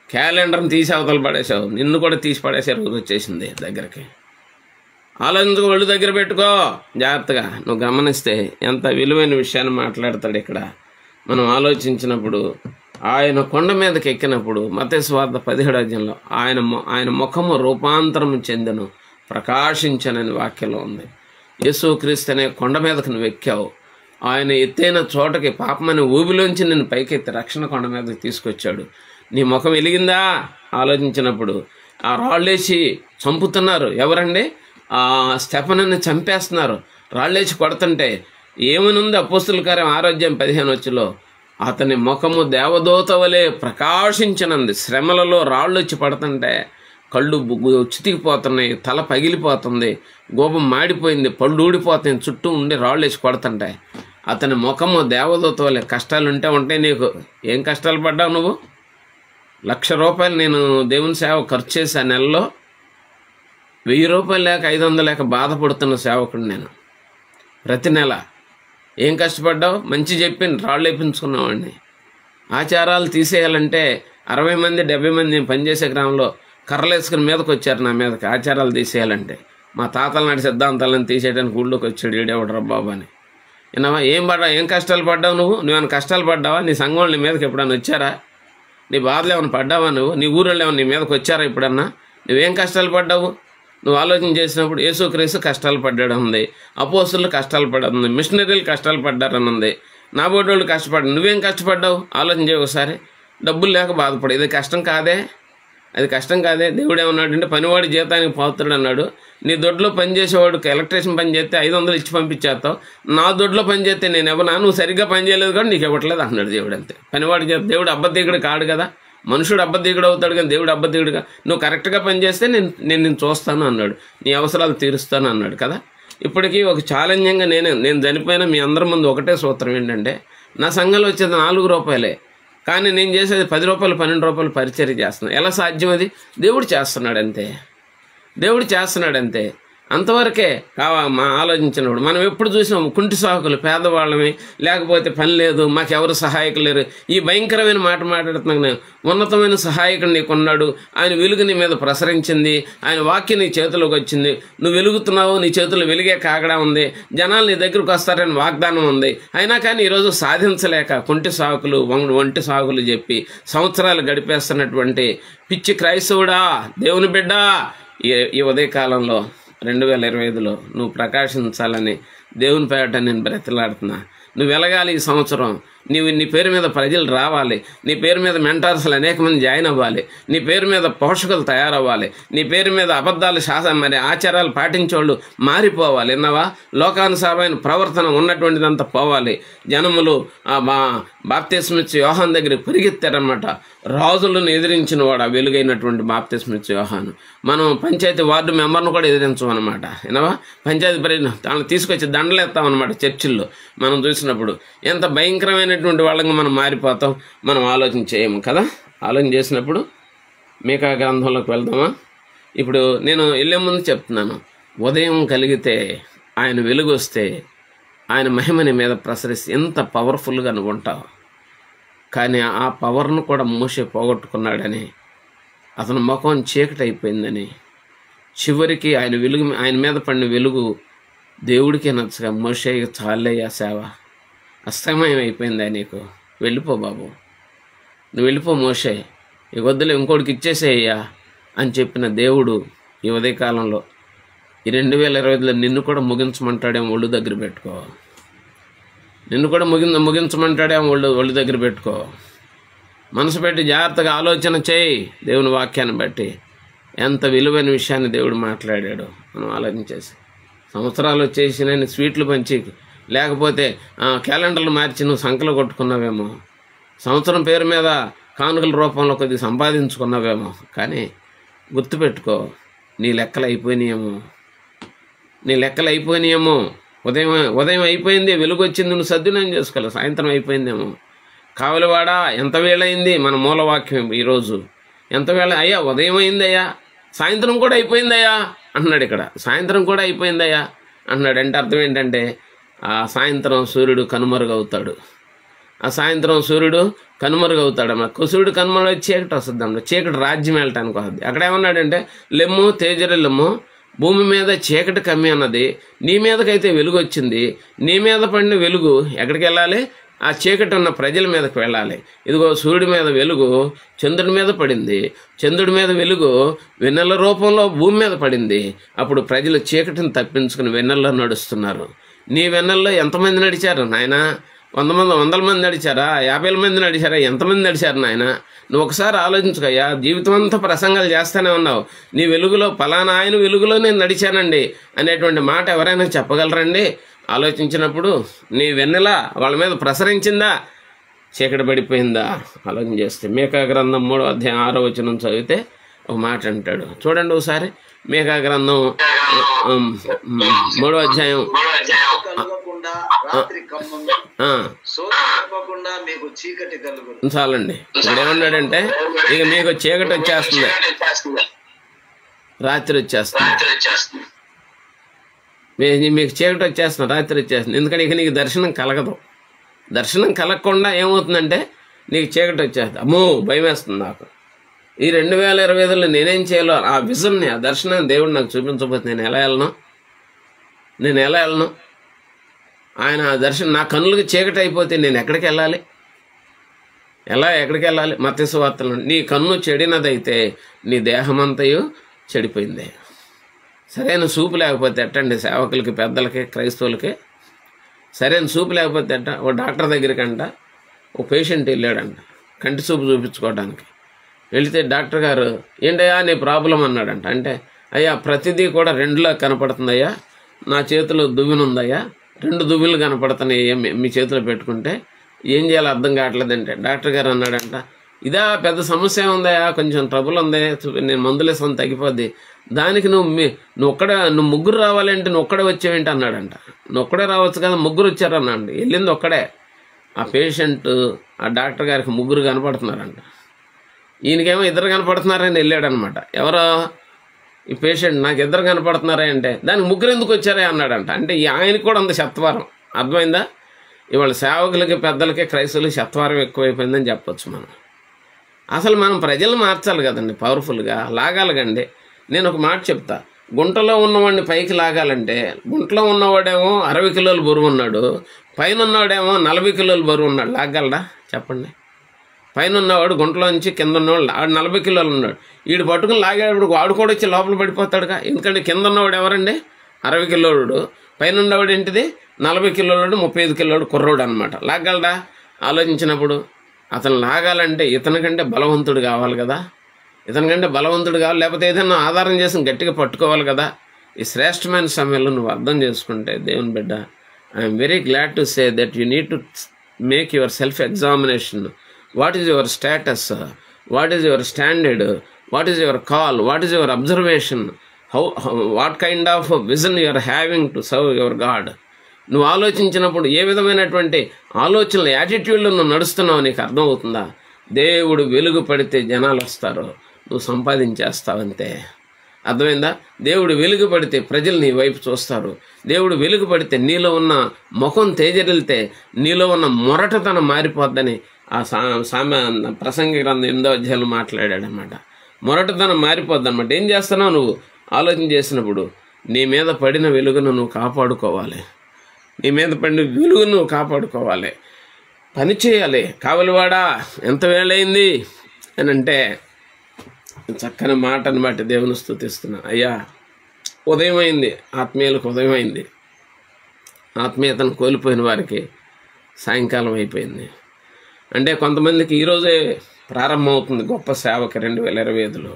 క్యాలెండర్ని తీసి అవతల పడేసావు, నిన్ను కూడా తీసి పడేసే రోజు వచ్చేసింది దగ్గరికి. ఆలోచించుకో, ఒళ్ళు దగ్గర పెట్టుకో జాగ్రత్తగా. నువ్వు గమనిస్తే ఎంత విలువైన విషయాన్ని మాట్లాడతాడు ఇక్కడ. మనం ఆలోచించినప్పుడు ఆయన కొండ మీదకి ఎక్కినప్పుడు మత్తయి సువార్త 17వ అధ్యాయంలో ఆయన ముఖము రూపాంతరం చెందెను, ప్రకాశించనని వాక్యంలో ఉంది. యేసుక్రీస్తు అనే కొండ మీదకి నువ్వు ఎక్కావు. ఆయన ఎత్తైన చోటకి పాపమని ఊబిలోంచి నిన్ను పైకెత్తి రక్షణ కొండ మీదకి తీసుకొచ్చాడు. నీ ముఖం వెలిగిందా? ఆలోచించినప్పుడు ఆ రాళ్ళేసి చంపుతున్నారు. ఎవరండి? స్టెఫనుని చంపేస్తున్నారు. రాళ్ళేసి కొడుతుంటే ఏమనుంది? అపోస్తుల కార్యం 6వ అధ్యాయం 15 అతని ముఖము దేవదూత వలె ప్రకాశించనుంది. శ్రమలలో రాళ్ళు వచ్చి పడుతుంటే కళ్ళు చితికిపోతున్నాయి, తల పగిలిపోతుంది, గోపం మాడిపోయింది, పళ్ళు ఊడిపోతాయి, చుట్టూ ఉండి రాళ్ళు వేసి కొడుతుంటాయి. అతని ముఖము దేవదూత వలె. కష్టాలు ఉంటాయి నీకు. ఏం కష్టాలు పడ్డావు నువ్వు? 1,00,000 రూపాయలు నేను దేవుని సేవ ఖర్చు చేసి ఆ నెలలో 1000 రూపాయలు లేక 500 లేక బాధపడుతున్న సేవకుడు నేను. ప్రతి నెల ఏం కష్టపడ్డావు? మంచి చెప్పి రాళ్ళు వేయించుకున్నావాడిని. ఆచారాలు తీసేయాలంటే 60 మంది 70 మంది నేను పనిచేసే గ్రామంలో కర్రలు వేసుకుని మీదకి వచ్చారు నా మీదకి. ఆచారాలు తీసేయాలంటే మా తాతల నాటి సిద్ధాంతాలను తీసేయడానికి ఊళ్ళోకి వచ్చాడు ఈడేవడరా బాబు అని. విన్నావా? ఏం కష్టాలు పడ్డావు నువ్వు? నువ్వేమైనా కష్టాలు పడ్డావా? నీ సంఘం నీ మీదకి ఎప్పుడన్నా వచ్చారా? నీ బాధలు ఏమైనా పడ్డావా నువ్వు? నీ ఊళ్ళో ఏమైనా నీ మీదకి వచ్చారా ఎప్పుడన్నా? నువ్వేం కష్టాలు పడ్డావు? నువ్వు ఆలోచన చేసినప్పుడు యేసుక్రీస్తు కష్టాలు పడ్డాడు ఉంది, అపోస్తులు కష్టాలు పడ్డది, మిషనరీలు కష్టాలు పడ్డారని ఉంది, నా బోటోళ్ళు కష్టపడ్డారు. నువ్వేం కష్టపడ్డావు? ఆలోచన చేయ ఒకసారి. డబ్బులు లేక బాధపడు. ఇది కష్టం కాదే? అది కష్టం కాదే? దేవుడు ఏమన్నాడు అంటే పనివాడి జీతానికి పాత్రుడు అన్నాడు. నీ దొడ్లో పనిచేసేవాడికి ఎలక్ట్రీషియన్ పని చేస్తే 500 ఇచ్చి పంపించేస్తావు. నా దొడ్లో పని చేస్తే నేను ఎవనా? నువ్వు సరిగ్గా పని చేయలేదు కానీ నీకు ఇవ్వట్లేదు అన్నాడు దేవుడు. అంతే. పనివాడి చేత దేవుడు అబ్బతీయుడు కాడు కదా. మనుషుడు అబ్బతీయుడు అవుతాడు కానీ దేవుడు అబ్బతీయుడుగా. నువ్వు కరెక్ట్గా పని చేస్తే నేను చూస్తాను అన్నాడు, నీ అవసరాలు తీరుస్తాను అన్నాడు కదా. ఇప్పటికీ ఒక ఛాలెంజింగ్గా నేను చనిపోయినా మీ అందరి ముందు ఒకటే సూత్రం ఏంటంటే, నా సంఘంలో వచ్చేది 4 రూపాయలే, కానీ నేను చేసేది 10 రూపాయలు 12 రూపాయలు పరిచర్య చేస్తున్నాను. ఎలా సాధ్యం అది? దేవుడు చేస్తున్నాడు అంతే. దేవుడు చేస్తున్నాడు అంతే. అంతవరకే మా ఆలోచించినప్పుడు మనం ఎప్పుడు చూసినాం కుంటి సాకులు, పేదవాళ్ళమి, లేకపోతే పని లేదు, మాకెవరు సహాయకులు లేరు. ఈ భయంకరమైన మాట మాట్లాడుతున్నాను నేను. ఉన్నతమైన సహాయకుడు నీకున్నాడు. ఆయన వెలుగు నీ మీద ప్రసరించింది. ఆయన వాక్యం నీ చేతిలోకి వచ్చింది. నువ్వు వెలుగుతున్నావు. నీ చేతుల్లో వెలిగే కాగడా ఉంది. జనాలు నీ దగ్గరకు వస్తారని వాగ్దానం ఉంది. అయినా కానీ ఈరోజు సాధించలేక కుంటి సాకులు, ఒంటి సాకులు చెప్పి సంవత్సరాలు గడిపేస్తున్నటువంటి పిచ్చి క్రైస్తవుడా, దేవుని బిడ్డ, ఈ ఉదయకాలంలో 2025లో నువ్వు ప్రకాశించాలని దేవుని పేరట నేను బ్రతిలాడుతున్నా. నువ్వు వెలగాలి ఈ సంవత్సరం. నీ పేరు మీద ప్రజలు రావాలి. నీ పేరు మీద మెంటార్స్లు అనేక మంది జాయిన్ అవ్వాలి. నీ పేరు మీద పోషకులు తయారవ్వాలి. నీ పేరు మీద అబద్ధాలు ఆచారాలు పాటించేవాళ్ళు మారిపోవాలి. విన్నావా? లోకానుసారమైన ప్రవర్తన ఉన్నటువంటిదంతా పోవాలి. జనములు బాప్తిస్మిచ్చి యోహాను దగ్గరికి పరిగెత్తారన్నమాట. రాజులను ఎదిరించిన వాడు ఆ వెలుగైనటువంటి బాప్తిస్మిచ్చి యోహాను. మనం పంచాయతీ వార్డు మెంబర్ను కూడా ఎదిరించమన్నమాట. విన్నావా? పంచాయతీ వాళ్ళని తీసుకొచ్చి దండలేస్తామన్నమాట చర్చిల్లో. మనం చూసినప్పుడు ఎంత భయంకరమైనటువంటి వాళ్ళకి మనం మారిపోతాం. మనం ఆలోచన చేయము కదా. ఆలోచన చేసినప్పుడు మీకా గ్రంథంలోకి వెళ్దామా? ఇప్పుడు నేను వెళ్ళే ముందు చెప్తున్నాను, ఉదయం కలిగితే ఆయన వెలుగు వస్తే ఆయన మహిమని మీద ప్రసరిస్తే ఎంత పవర్ఫుల్గా నువ్వు ఉంటావు. కానీ ఆ పవర్ను కూడా మోషే పోగొట్టుకున్నాడని, అతని ముఖం చీకటి అయిపోయిందని, చివరికి ఆయన మీద పడిన వెలుగు దేవుడికి నచ్చగా మోషే చాలయ్యా సేవ అస్తమయం అయిపోయిందా నీకు, వెళ్ళిపో బాబు, నువ్వు వెళ్ళిపో మోషే, ఈ వద్దులే ఇంకోటికి ఇచ్చేసేయ్యా అని చెప్పిన దేవుడు ఈ ఉదయకాలంలో ఈ 2025లో నిన్ను కూడా ముగించమంటాడేమో ఒళ్ళు దగ్గర పెట్టుకో. నిన్ను కూడా ముగించమంటాడేమో ఒళ్ళు దగ్గర పెట్టుకో. మనసు పెట్టి జాగ్రత్తగా ఆలోచన చేయి. దేవుని వాక్యాన్ని బట్టి ఎంత విలువైన విషయాన్ని దేవుడు మాట్లాడాడు మనం ఆలోచించేసి. సంవత్సరాలు వచ్చేసి నేను స్వీట్లు పంచి, లేకపోతే క్యాలెండర్లు మార్చి నువ్వు సంఖ్యలు కొట్టుకున్నావేమో, సంవత్సరం పేరు మీద కానుకల రూపంలో కొద్దిగా సంపాదించుకున్నావేమో. కానీ గుర్తుపెట్టుకో, నీ లెక్కలు అయిపోయినాయేమో. ఉదయం అయిపోయింది, వెలుగు వచ్చింది, నువ్వు సద్వినియోగం చేసుకోవాలి. సాయంత్రం అయిపోయిందేమో. కావలివాడా, ఎంత వేళయింది? మన మూలవాక్యం ఈరోజు. ఎంత వేళ అయ్యా? ఉదయం అయిందయ్యా, సాయంత్రం కూడా అయిపోయిందయ్యా అంటున్నాడు ఇక్కడ. సాయంత్రం కూడా అయిపోయిందయ్యా అంటున్నాడు. అంటే అర్థం ఏంటంటే ఆ సాయంత్రం సూర్యుడు కనుమరుగవుతాడు. ఆ సాయంత్రం సూర్యుడు కనుమరుగవుతాడమ్మా. సూర్యుడు కనుమరుగు చీకటి వస్తుందమ్మా. చీకటి రాజ్యం వెళ్ళటానికి వస్తుంది. అక్కడ ఏమన్నాడంటే, లెమ్ము తేజరిల్లము, భూమి మీద చీకటి కమ్మి అన్నది, నీ మీదకైతే వెలుగు వచ్చింది. నీ మీద పడిన వెలుగు ఎక్కడికి వెళ్ళాలి? ఆ చీకటి ఉన్న ప్రజల మీదకి వెళ్ళాలి. ఇదిగో సూర్యుడి మీద వెలుగు చంద్రుడి మీద పడింది. చంద్రుడి మీద వెలుగు వెన్నెల రూపంలో భూమి మీద పడింది. అప్పుడు ప్రజలు చీకటిని తప్పించుకుని వెన్నెల్లో నడుస్తున్నారు. నీ వెన్నెల్లో ఎంతమంది నడిచారు నాయనా? 100 మంది నడిచారా? 50 మంది నడిచారా? ఎంతమంది నడిచారు నాయన? నువ్వు ఒకసారి ఆలోచించుకయ్యా. జీవితం అంతా ప్రసంగాలు చేస్తూనే ఉన్నావు. నీ వెలుగులో పలానా ఆయన వెలుగులో నేను నడిచానండి అనేటువంటి మాట ఎవరైనా చెప్పగలరండి? ఆలోచించినప్పుడు నీ వెన్నెల వాళ్ళ మీద ప్రసరించిందా, చీకటి పడిపోయిందా? ఆలోచన చేస్తే మీకా గ్రంథం 3వ అధ్యాయం 6వ వచనం చదివితే ఒక మాట అంటాడు. చూడండి ఒకసారి. మీకా గ్రంథం 3వ అధ్యాయం. చాలండి. ఇప్పుడు ఏమన్నాడంటే, ఇక మీకు చీకటి వచ్చేస్తుంది, రాత్రి వచ్చేస్తుంది. మీకు చీకటి వచ్చేస్తుంది, రాత్రి వచ్చేస్తుంది. ఎందుకంటే ఇక నీకు దర్శనం కలగదు. దర్శనం కలగకుండా ఏమవుతుందంటే నీకు చీకటి వచ్చేస్తుంది. అమ్మో భయం వేస్తుంది నాకు. ఈ 2025లో నేనేం చేయాలో ఆ విజన్ని, ఆ దర్శనాన్ని దేవుడు నాకు చూపించకపోతే నేను ఎలా వెళ్ళను? ఆయన దర్శనం నా కన్నులకు చీకటి అయిపోతే నేను ఎక్కడికి వెళ్ళాలి? ఎక్కడికి వెళ్ళాలి? మత్తయి సువార్తలో నీ కన్ను చెడినదైతే నీ దేహమంతయు చెడిపోయింది. సరైన చూపు లేకపోతే ఎట్టండి? సేవకులకి, పెద్దలకి, క్రైస్తవులకి సరైన చూపు లేకపోతే ఎట్ట? ఓ డాక్టర్ దగ్గరికి ఓ పేషెంట్ వెళ్ళాడంట కంటి చూపు చూపించుకోవడానికి. వెళితే డాక్టర్ గారు, ఏంటయ్యా నీ ప్రాబ్లం అన్నాడంట. అంటే, అయ్యా ప్రతిదీ కూడా 2లా కనపడుతుందయ్యా, నా చేతిలో దువ్వినుందయ్యా, 2 దువ్వులు కనపడుతున్నాయి మీ చేతిలో పెట్టుకుంటే, ఏం చేయాలో అర్థం కావట్లేదంటే డాక్టర్ గారు అన్నాడంట, ఇదా పెద్ద సమస్య ఉందయ్యా, కొంచెం ట్రబుల్ ఉంది, నేను మందులేసాను తగ్గిపోద్ది, దానికి నువ్వు ముగ్గురు రావాలంటే నువ్వు ఒక్కడే వచ్చేవేంటి అన్నాడంట. నువ్వు ఒక్కడే రావచ్చు కదా, ముగ్గురు వచ్చారన్నాడు. వెళ్ళింది ఒక్కడే. ఆ పేషెంట్ ఆ డాక్టర్ గారికి 3 కనపడుతున్నారంట. ఈయనకేమో 2 కనపడుతున్నారని వెళ్ళాడనమాట. ఎవరో ఈ పేషెంట్, నాకు 2 కనపడుతున్నారా అంటే, దానికి 3 ఎందుకు వచ్చారా అన్నాడంట. అంటే ఆయనకు కూడా అంత శత్వారం. అర్థమైందా? ఇవాళ సేవకులకి, పెద్దలకి, క్రైస్తవులకి శత్వారం ఎక్కువైపోయిందని చెప్పొచ్చు మనం. అసలు మనం ప్రజలను మార్చాలి కదండి, పవర్ఫుల్గా లాగాలగండి. నేను ఒక మాట చెప్తా. గుంటలో ఉన్నవాడిని పైకి లాగాలంటే, గుంటలో ఉన్నవాడేమో 60 కిలోలు బరువు ఉన్నాడు, పైన ఉన్నవాడేమో 40 కిలోలు బరువు ఉన్నాడు. లాగలడా చెప్పండి? పైన ఉన్నవాడు గుంటలో నుంచి కింద ఉన్నవాడు 40 కిలోలు ఉన్నాడు. వీడు పట్టుకుని లాగేటప్పుడు వాడు కూడా వచ్చి లోపల పడిపోతాడుగా. ఎందుకంటే కింద ఉన్నవాడు ఎవరండి? 60 కిలోడు. పైన ఉన్నవాడు ఏంటిది? 40 కిలోడు, 35 కిలోడు కుర్రోడు అనమాట. లాగలడా? ఆలోచించినప్పుడు అతను లాగాలంటే ఇతనికంటే బలవంతుడు కావాలి కదా. ఇతనికంటే బలవంతుడు కావాలి, లేకపోతే ఏదైనా ఆధారం చేసి గట్టిగా పట్టుకోవాలి కదా. ఈ శ్రేష్టమైన సమయంలో నువ్వు అర్థం చేసుకుంటే దేవుని బిడ్డ, I'm very glad to say that you need to make yourself examination. What is your status? What is your standard? What is your call? What is your observation? What kind of vision you are having to serve your God? నువ్వు ఆలోచించినప్పుడు ఏ విధమైనటువంటి ఆలోచనలు, యాటిట్యూడ్లో నువ్వు నడుస్తున్నావు నీకు అర్థమవుతుందా? దేవుడు వెలుగు పడితే జనాలు వస్తారు, నువ్వు సంపాదించేస్తావంతే. అర్థమైందా? దేవుడు వెలుగు పడితే ప్రజలు నీ వైపు చూస్తారు. దేవుడు వెలుగు పడితే నీలో ఉన్న ముఖం తేజరిల్తే నీలో ఉన్న మొరటతనం మారిపోద్దని ఆ ప్రసంగి గ్రంథం 8వ అధ్యాయంలో మాట్లాడాడనమాట. మొరటతనం మారిపోద్ది అనమాట. ఏం చేస్తున్నావు నువ్వు? ఆలోచన చేసినప్పుడు నీ మీద పడిన వెలుగును నువ్వు కాపాడుకోవాలి. నీ మీద పడిన వెలుగును నువ్వు కాపాడుకోవాలి. పని చేయాలి. కావలివాడా ఎంత వేళయింది అని అంటే చక్కని మాటను బట్టి దేవుని స్తుతిస్తున్నా. అయ్యా ఉదయం అయింది, ఆత్మీయులకు ఉదయం అయింది. ఆత్మీయతను కోల్పోయిన వారికి సాయంకాలం అయిపోయింది. అంటే కొంతమందికి ఈరోజే ప్రారంభం అవుతుంది గొప్ప సేవకి 2025లో.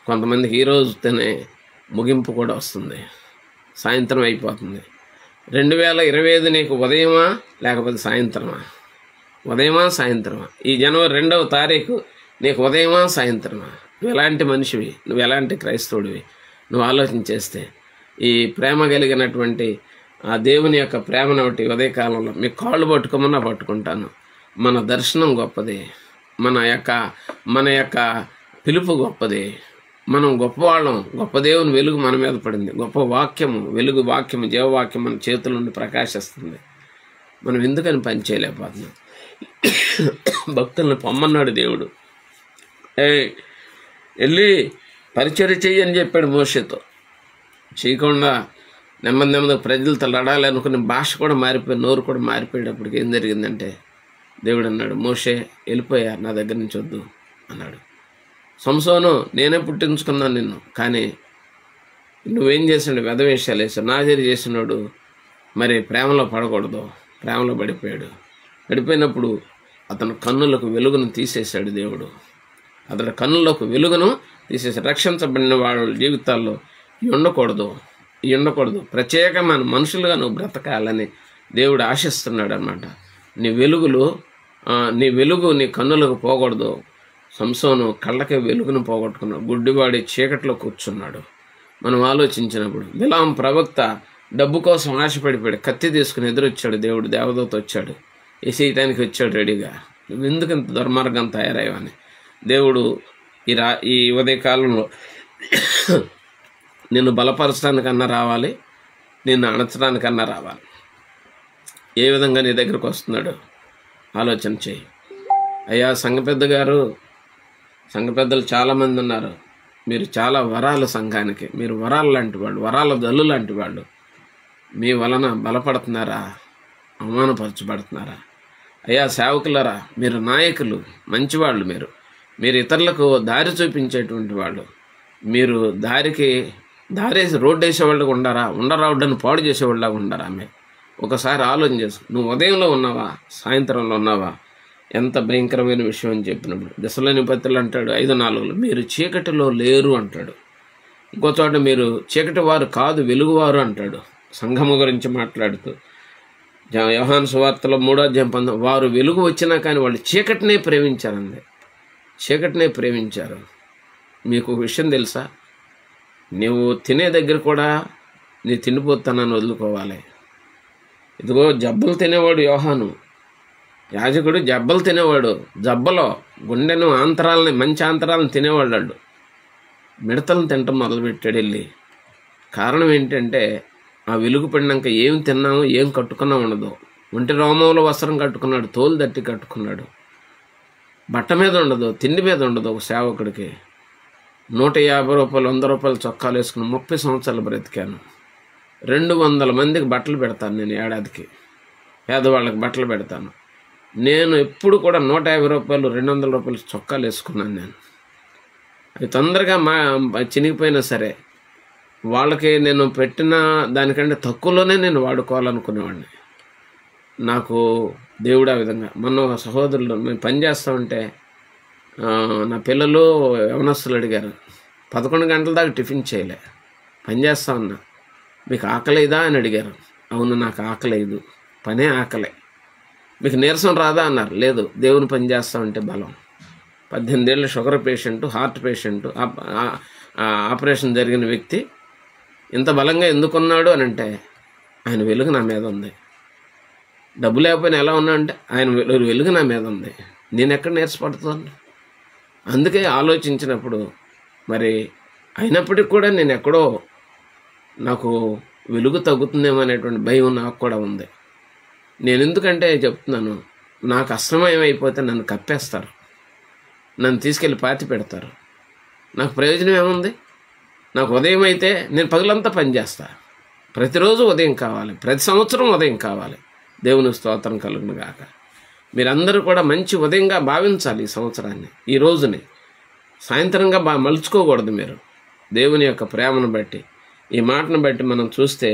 కొంతమందికి ఈరోజుతోనే ముగింపు కూడా వస్తుంది, సాయంత్రం అయిపోతుంది. 2025 నీకు ఉదయమా లేకపోతే సాయంత్రమా? ఉదయమా సాయంత్రమా? ఈ జనవరి 2వ తారీఖు నీకు ఉదయమా సాయంత్రమా? నువ్వు ఎలాంటి మనిషివి? నువ్వు ఎలాంటి క్రైస్తవుడివి? నువ్వు ఆలోచన చేస్తే ఈ ప్రేమ కలిగినటువంటి ఆ దేవుని యొక్క ప్రేమను ఒకటి ఉదయకాలంలో మీ కాళ్ళు పట్టుకోమన్నా పట్టుకుంటాను. మన దర్శనం గొప్పది, మన యొక్క పిలుపు గొప్పది, మనం గొప్పవాళ్ళం. గొప్ప దేవుని వెలుగు మన మీద పడింది. గొప్ప వాక్యము, వెలుగు వాక్యము, జీవవాక్యం మన చేతుల నుండి ప్రకాశిస్తుంది. మనం ఎందుకని పని చేయలేకపోతున్నాం? భక్తులను పొమ్మన్నాడు దేవుడు. వెళ్ళి పరిచర్య చెయ్యి అని చెప్పాడు మోషేతో. చేయకుండా నెమ్మది ప్రజలతో లడాలి అనుకుని భాష కూడా మారిపోయి, నోరు కూడా మారిపోయేటప్పటికి ఏం జరిగిందంటే దేవుడు అన్నాడు, మోషే వెళ్ళిపోయా, నా దగ్గర నుంచి వద్దు అన్నాడు. సంసోను, నేనే పుట్టించుకున్నాను నిన్ను, కానీ నువ్వేం చేసాడు? వెధవేషాలు వేసావు. నాజీరు చేసినాడు మరి ప్రేమలో పడకూడదు, ప్రేమలో పడిపోయాడు. పడిపోయినప్పుడు అతను కన్నులకు వెలుగును తీసేశాడు దేవుడు. అతని కన్నులకు వెలుగును తీసేసాడు. రక్షించబడిన వాళ్ళ జీవితాల్లో ఉండకూడదు. ప్రత్యేకమైన మనుషులుగా నువ్వు బ్రతకాలని దేవుడు ఆశిస్తున్నాడు అన్నమాట. నీ వెలుగు నీ కన్నులకు పోకూడదు. సంసోను కళ్ళకే వెలుగును పోగొట్టుకున్నాడు. గుడ్డివాడి చీకట్లో కూర్చున్నాడు. మనం ఆలోచించినప్పుడు బిలాము ప్రవక్త డబ్బు కోసం ఆశపడిపోయాడు. కత్తి తీసుకుని ఎదురొచ్చాడు. దేవుడు దేవదూత వచ్చాడు, వేసేయటానికి వచ్చాడు రెడీగా. నువ్వు ఎందుకు ఇంత దుర్మార్గం తయారయ్యావని దేవుడు ఈ ఉదయకాలంలో నిన్ను బలపరచడానికన్నా రావాలి, నిన్ను అణచడానికన్నా రావాలి. ఏ విధంగా నీ దగ్గరకు వస్తున్నాడు ఆలోచన చేయి. అయ్యా సంఘ పెద్దలు చాలామంది ఉన్నారు. మీరు చాలా వరాలు సంఘానికి, మీరు వరాలు లాంటి వాళ్ళు, వరాల దల్లు లాంటి వాళ్ళు. మీ వలన బలపడుతున్నారా, అవమానపరచబడుతున్నారా? అయ్యా సేవకులరా, మీరు నాయకులు, మంచివాళ్ళు, మీరు ఇతరులకు దారి చూపించేటువంటి వాళ్ళు. మీరు దారేసి రోడ్డు వేసేవాళ్ళగా ఉండరావడ్డని పాడు చేసేవాళ్ళగా ఉండారా? మీరు ఒకసారి ఆలోచన చేసుకో. నువ్వు ఉదయంలో ఉన్నావా, సాయంత్రంలో ఉన్నావా? ఎంత భయంకరమైన విషయం అని చెప్పినప్పుడు దశలోనిపత్తులు అంటాడు 5:4 మీరు చీకటిలో లేరు అంటాడు. ఇంకో చోట మీరు చీకటి వారు కాదు వెలుగువారు అంటాడు. సంఘము గురించి మాట్లాడుతూ యోహాను సువార్తలో 3:19 వారు వెలుగు వచ్చినా కానీ వాళ్ళు చీకటినే ప్రేమించారు. మీకు విషయం తెలుసా? నువ్వు తినే దగ్గర కూడా నీ తిండిపోతానని వదులుకోవాలి. ఇదిగో జబ్బలు తినేవాడు యోహాను, యాజకుడు జబ్బలు తినేవాడు. జబ్బలో గుండెను మంచి ఆంతరాలను తినేవాళ్ళు. మిడతలను తినటం మొదలుపెట్టాడు వెళ్ళి. కారణం ఏంటంటే ఆ వెలుగు పడినాక ఏం తిన్నామో ఏం కట్టుకున్నా ఉండదు. ఒంటి రోమంలో వస్త్రం కట్టుకున్నాడు, తోలు దట్టి కట్టుకున్నాడు. బట్ట మీద ఉండదు, తిండి మీద ఉండదు. ఒక సేవకుడికి 150 రూపాయలు 100 రూపాయలు చొక్కాలు వేసుకుని 30 సంవత్సరాలు బ్రతికాను. 200 మందికి బట్టలు పెడతాను నేను ఏడాదికి. పేదవాళ్ళకి బట్టలు పెడతాను. నేను ఎప్పుడు కూడా 150 రూపాయలు 200 రూపాయలు చొక్కాలు వేసుకున్నాను నేను. అవి తొందరగా చినిగిపోయినా సరే వాళ్ళకి నేను పెట్టిన దానికంటే తక్కువలోనే నేను వాడుకోవాలనుకునేవాడిని. నాకు దేవుడు ఆ విధంగా. మొన్న ఒక సహోదరులు మేము పనిచేస్తూ ఉంటే నా పిల్లలు యవనస్తులు అడిగారు, 11 గంటల దాకా టిఫిన్ చేయలే, పనిచేస్తా ఉన్నా, మీకు ఆకలేదా అని అడిగారు. అవును నాకు ఆకలేదు, పనే ఆకలే. మీకు నీరసం రాదా అన్నారు. లేదు, దేవుని పని చేస్తా ఉంటే బలం. 18 ఏళ్ళ sugar patient, heart patient, operation జరిగిన వ్యక్తి ఇంత బలంగా ఎందుకున్నాడు అని అంటే ఆయన వెలుగు నా మీద ఉంది. డబ్బు లేకపోయినా ఎలా ఉన్నా అంటే ఆయన వెలుగు నా మీద ఉంది. నేను ఎక్కడ నీరసపడుతాను? అందుకే ఆలోచించినప్పుడు మరి అయినప్పటికీ కూడా నేను ఎక్కడో నాకు వెలుగు తగ్గుతుందేమో అనేటువంటి భయం నాకు కూడా ఉంది. నేను ఎందుకంటే చెప్తున్నాను, నాకు అశ్రమయం అయిపోతే నన్ను కప్పేస్తారు, నన్ను తీసుకెళ్ళి పాతి పెడతారు. నాకు ప్రయోజనం ఏముంది? నాకు ఉదయం అయితే నేను పగలంతా పనిచేస్తా. ప్రతిరోజు ఉదయం కావాలి, ప్రతి సంవత్సరం ఉదయం కావాలి. దేవుని స్తోత్రం కలుగును గాక. మీరందరూ కూడా మంచి ఉదయంగా భావించాలి ఈ సంవత్సరాన్ని, ఈ రోజుని. సాయంత్రంగా మలుచుకోకూడదు. మీరు దేవుని యొక్క ప్రేమను బట్టి, ఈ మాటను బట్టి మనం చూస్తే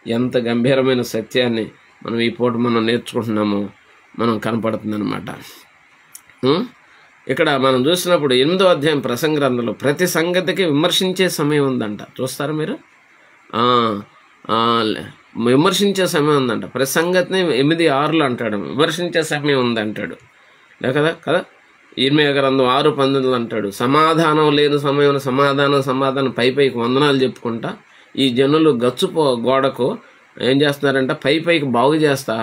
ఎంత గంభీరమైన సత్యాన్ని మనం ఈ పూట మనం నేర్చుకుంటున్నామో మనం కనపడుతుందన్నమాట. ఇక్కడ మనం చూసినప్పుడు 8వ అధ్యాయం ప్రసంగ గ్రంథంలో ప్రతి సంగతికి విమర్శించే సమయం ఉందంట. చూస్తారా మీరు? విమర్శించే సమయం ఉందంట. ప్రతి సంగతిని 8:6 అంటాడు, విమర్శించే సమయం ఉందంటాడు. కదా ఇర్మీయా గ్రంథం 6:19 అంటాడు, సమాధానం లేని సమయం సమాధానం పైకి వందనాలు చెప్పుకుంటా ఈ జనులు గోడకు ఏం చేస్తున్నారంట, పైకి బాగు చేస్తా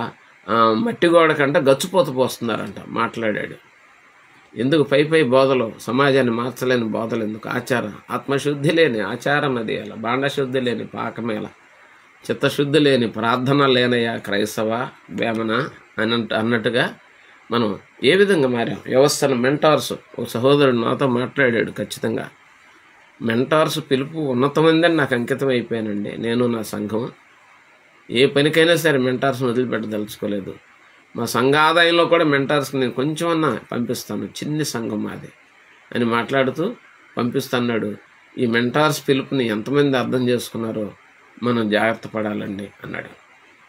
మట్టి గోడకంట గచ్చుపోత పోస్తున్నారంట. మాట్లాడాడు. ఎందుకు పై బోధలు, సమాజాన్ని మార్చలేని బోధలు ఎందుకు? ఆత్మశుద్ధి లేని ఆచారం అది ఎలా, బాండశుద్ధి లేని పాకమేళ, చిత్తశుద్ధి లేని ప్రార్థన లేనయ్యా క్రైస్తవ వేమన అన్నట్టుగా మనం ఏ విధంగా మారాం? వ్యవస్థను మెంటార్స్, ఒక సహోదరుడు నాతో మాట్లాడాడు. ఖచ్చితంగా మెంటార్స్ పిలుపు ఉన్నతమైందని నాకు అంకితం అయిపోయానండి. నేను నా సంఘం ఏ పనికైనా సరే మెంటార్స్ని వదిలిపెట్టదలుచుకోలేదు. మా సంఘ ఆదాయంలో కూడా మెంటార్స్కి నేను కొంచెమన్నా పంపిస్తాను, చిన్ని సంఘం మాది అని మాట్లాడుతూ పంపిస్తున్నాడు. ఈ మెంటార్స్ పిలుపుని ఎంతమంది అర్థం చేసుకున్నారో మనం జాగ్రత్త పడాలండి అన్నాడు.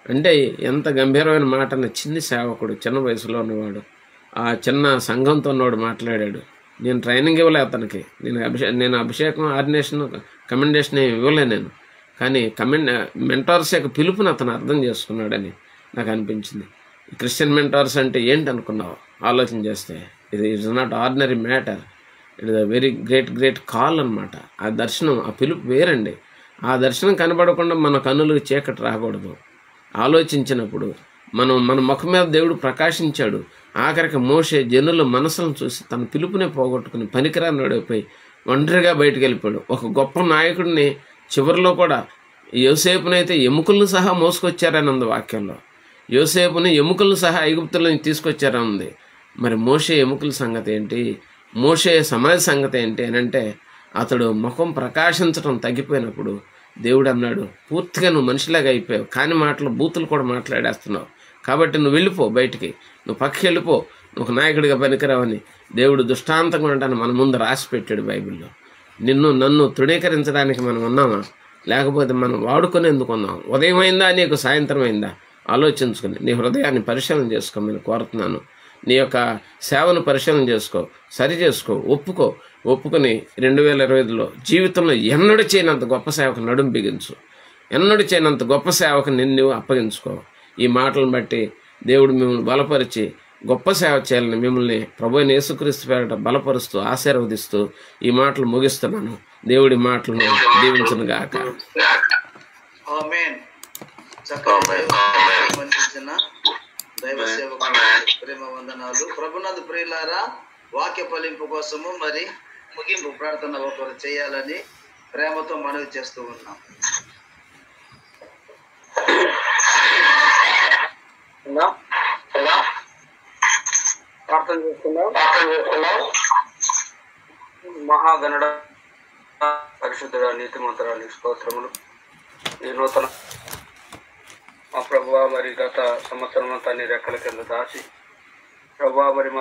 అంటే ఎంత గంభీరమైన మాటని చిన్ని సేవకుడు, చిన్న వయసులో ఉన్నవాడు, ఆ చిన్న సంఘంతో ఉన్నవాడు మాట్లాడాడు. నేను ట్రైనింగ్ ఇవ్వలే అతనికి, నేను అభిషేకం, ఆర్డినేషన్, కమెండేషన్ ఏమి ఇవ్వలే నేను. కానీ మెంటార్స్ యొక్క పిలుపుని అతను అర్థం చేసుకున్నాడని నాకు అనిపించింది. క్రిస్టియన్ మెంటార్స్ అంటే ఏంటి అనుకున్నావు? ఆలోచన చేస్తే ఇది it's not ordinary matter, it is a very great call అనమాట. ఆ దర్శనం, ఆ పిలుపు వేరండి. ఆ దర్శనం కనబడకుండా మన కన్నులకు చీకటి రాకూడదు. ఆలోచించినప్పుడు మన ముఖం మీద దేవుడు ప్రకాశించాడు. ఆఖరికి మోషే జనుల మనసులను చూసి తన పిలుపునే పోగొట్టుకుని పనికిరాని నడిపోయి ఒంటరిగా బయటకు వెళ్ళిపోయాడు. ఒక గొప్ప నాయకుడిని చివరిలో కూడా యోసేపునైతే ఎముకలను సహా మోసుకొచ్చారని ఉంది వాక్యంలో. యోసేపుని ఎముకలను సహా ఐగుప్తులను తీసుకొచ్చారని ఉంది. మరి మోషే ఎముకల సంగతి ఏంటి? మోషే సమాధి సంగతి ఏంటి అని అంటే, అతడు ముఖం ప్రకాశించడం తగ్గిపోయినప్పుడు దేవుడు అన్నాడు, పూర్తిగా నువ్వు మనిషిలాగా అయిపోయావు, కాని మాటలు బూతులు కూడా మాట్లాడేస్తున్నావు, కాబట్టి నువ్వు వెళ్ళిపో, బయటికి నువ్వు పక్కకి వెళ్ళిపో, నువ్వు నాయకుడిగా పనికిరావని దేవుడు దృష్టాంతంగా ఉంటాను మన ముందు రాసి పెట్టాడు బైబిల్లో. నన్ను తృణీకరించడానికి మనం ఉన్నామా? లేకపోతే మనం వాడుకునేందుకు ఉన్నాం? ఉదయం అయిందా నీకు, సాయంత్రం అయిందా? ఆలోచించుకుని నీ హృదయాన్ని పరిశీలన చేసుకోమని కోరుతున్నాను. నీ యొక్క సేవను పరిశీలన చేసుకో, సరి చేసుకో, ఒప్పుకొని 2025లో జీవితంలో ఎన్నడూ చేయనంత గొప్ప సేవకు నడుం బిగించు. ఎన్నడూ చేయనంత గొప్ప సేవకు నిన్ను అప్పగించుకో. ఈ మాటలను బట్టి దేవుడు మిమ్మల్ని బలపరిచి గొప్ప సేవ చేయాలని మిమ్మల్ని ప్రభువైన యేసుక్రీస్తు పేరిట బలపరుస్తూ ఆశీర్వదిస్తూ ఈ మాటలు ముగిస్తున్నాను. దేవుడి మాటలను దీవించును గాక. ఆమేన్. చక్కగా దైవ సేవకు ప్రేమ వందనాలు. ప్రభునందు ప్రియులారా, వాక్య ఫలింపు కోసము మరి ముగింపు ప్రార్థన ఒకరు చేయాలని ప్రేమతో మనవి చేస్తూ ఉన్నాం. ప్రార్థన చేస్తున్నాం. మహాగణుడ, పరిశుద్ధుడ, నీతిమంతుడా, స్తోత్రములు. ఈ నూతన మా ప్రభువా, మరి గత సంవత్సరం అంతా నీ రెక్కల కింద దాచి ప్రభువా, మరి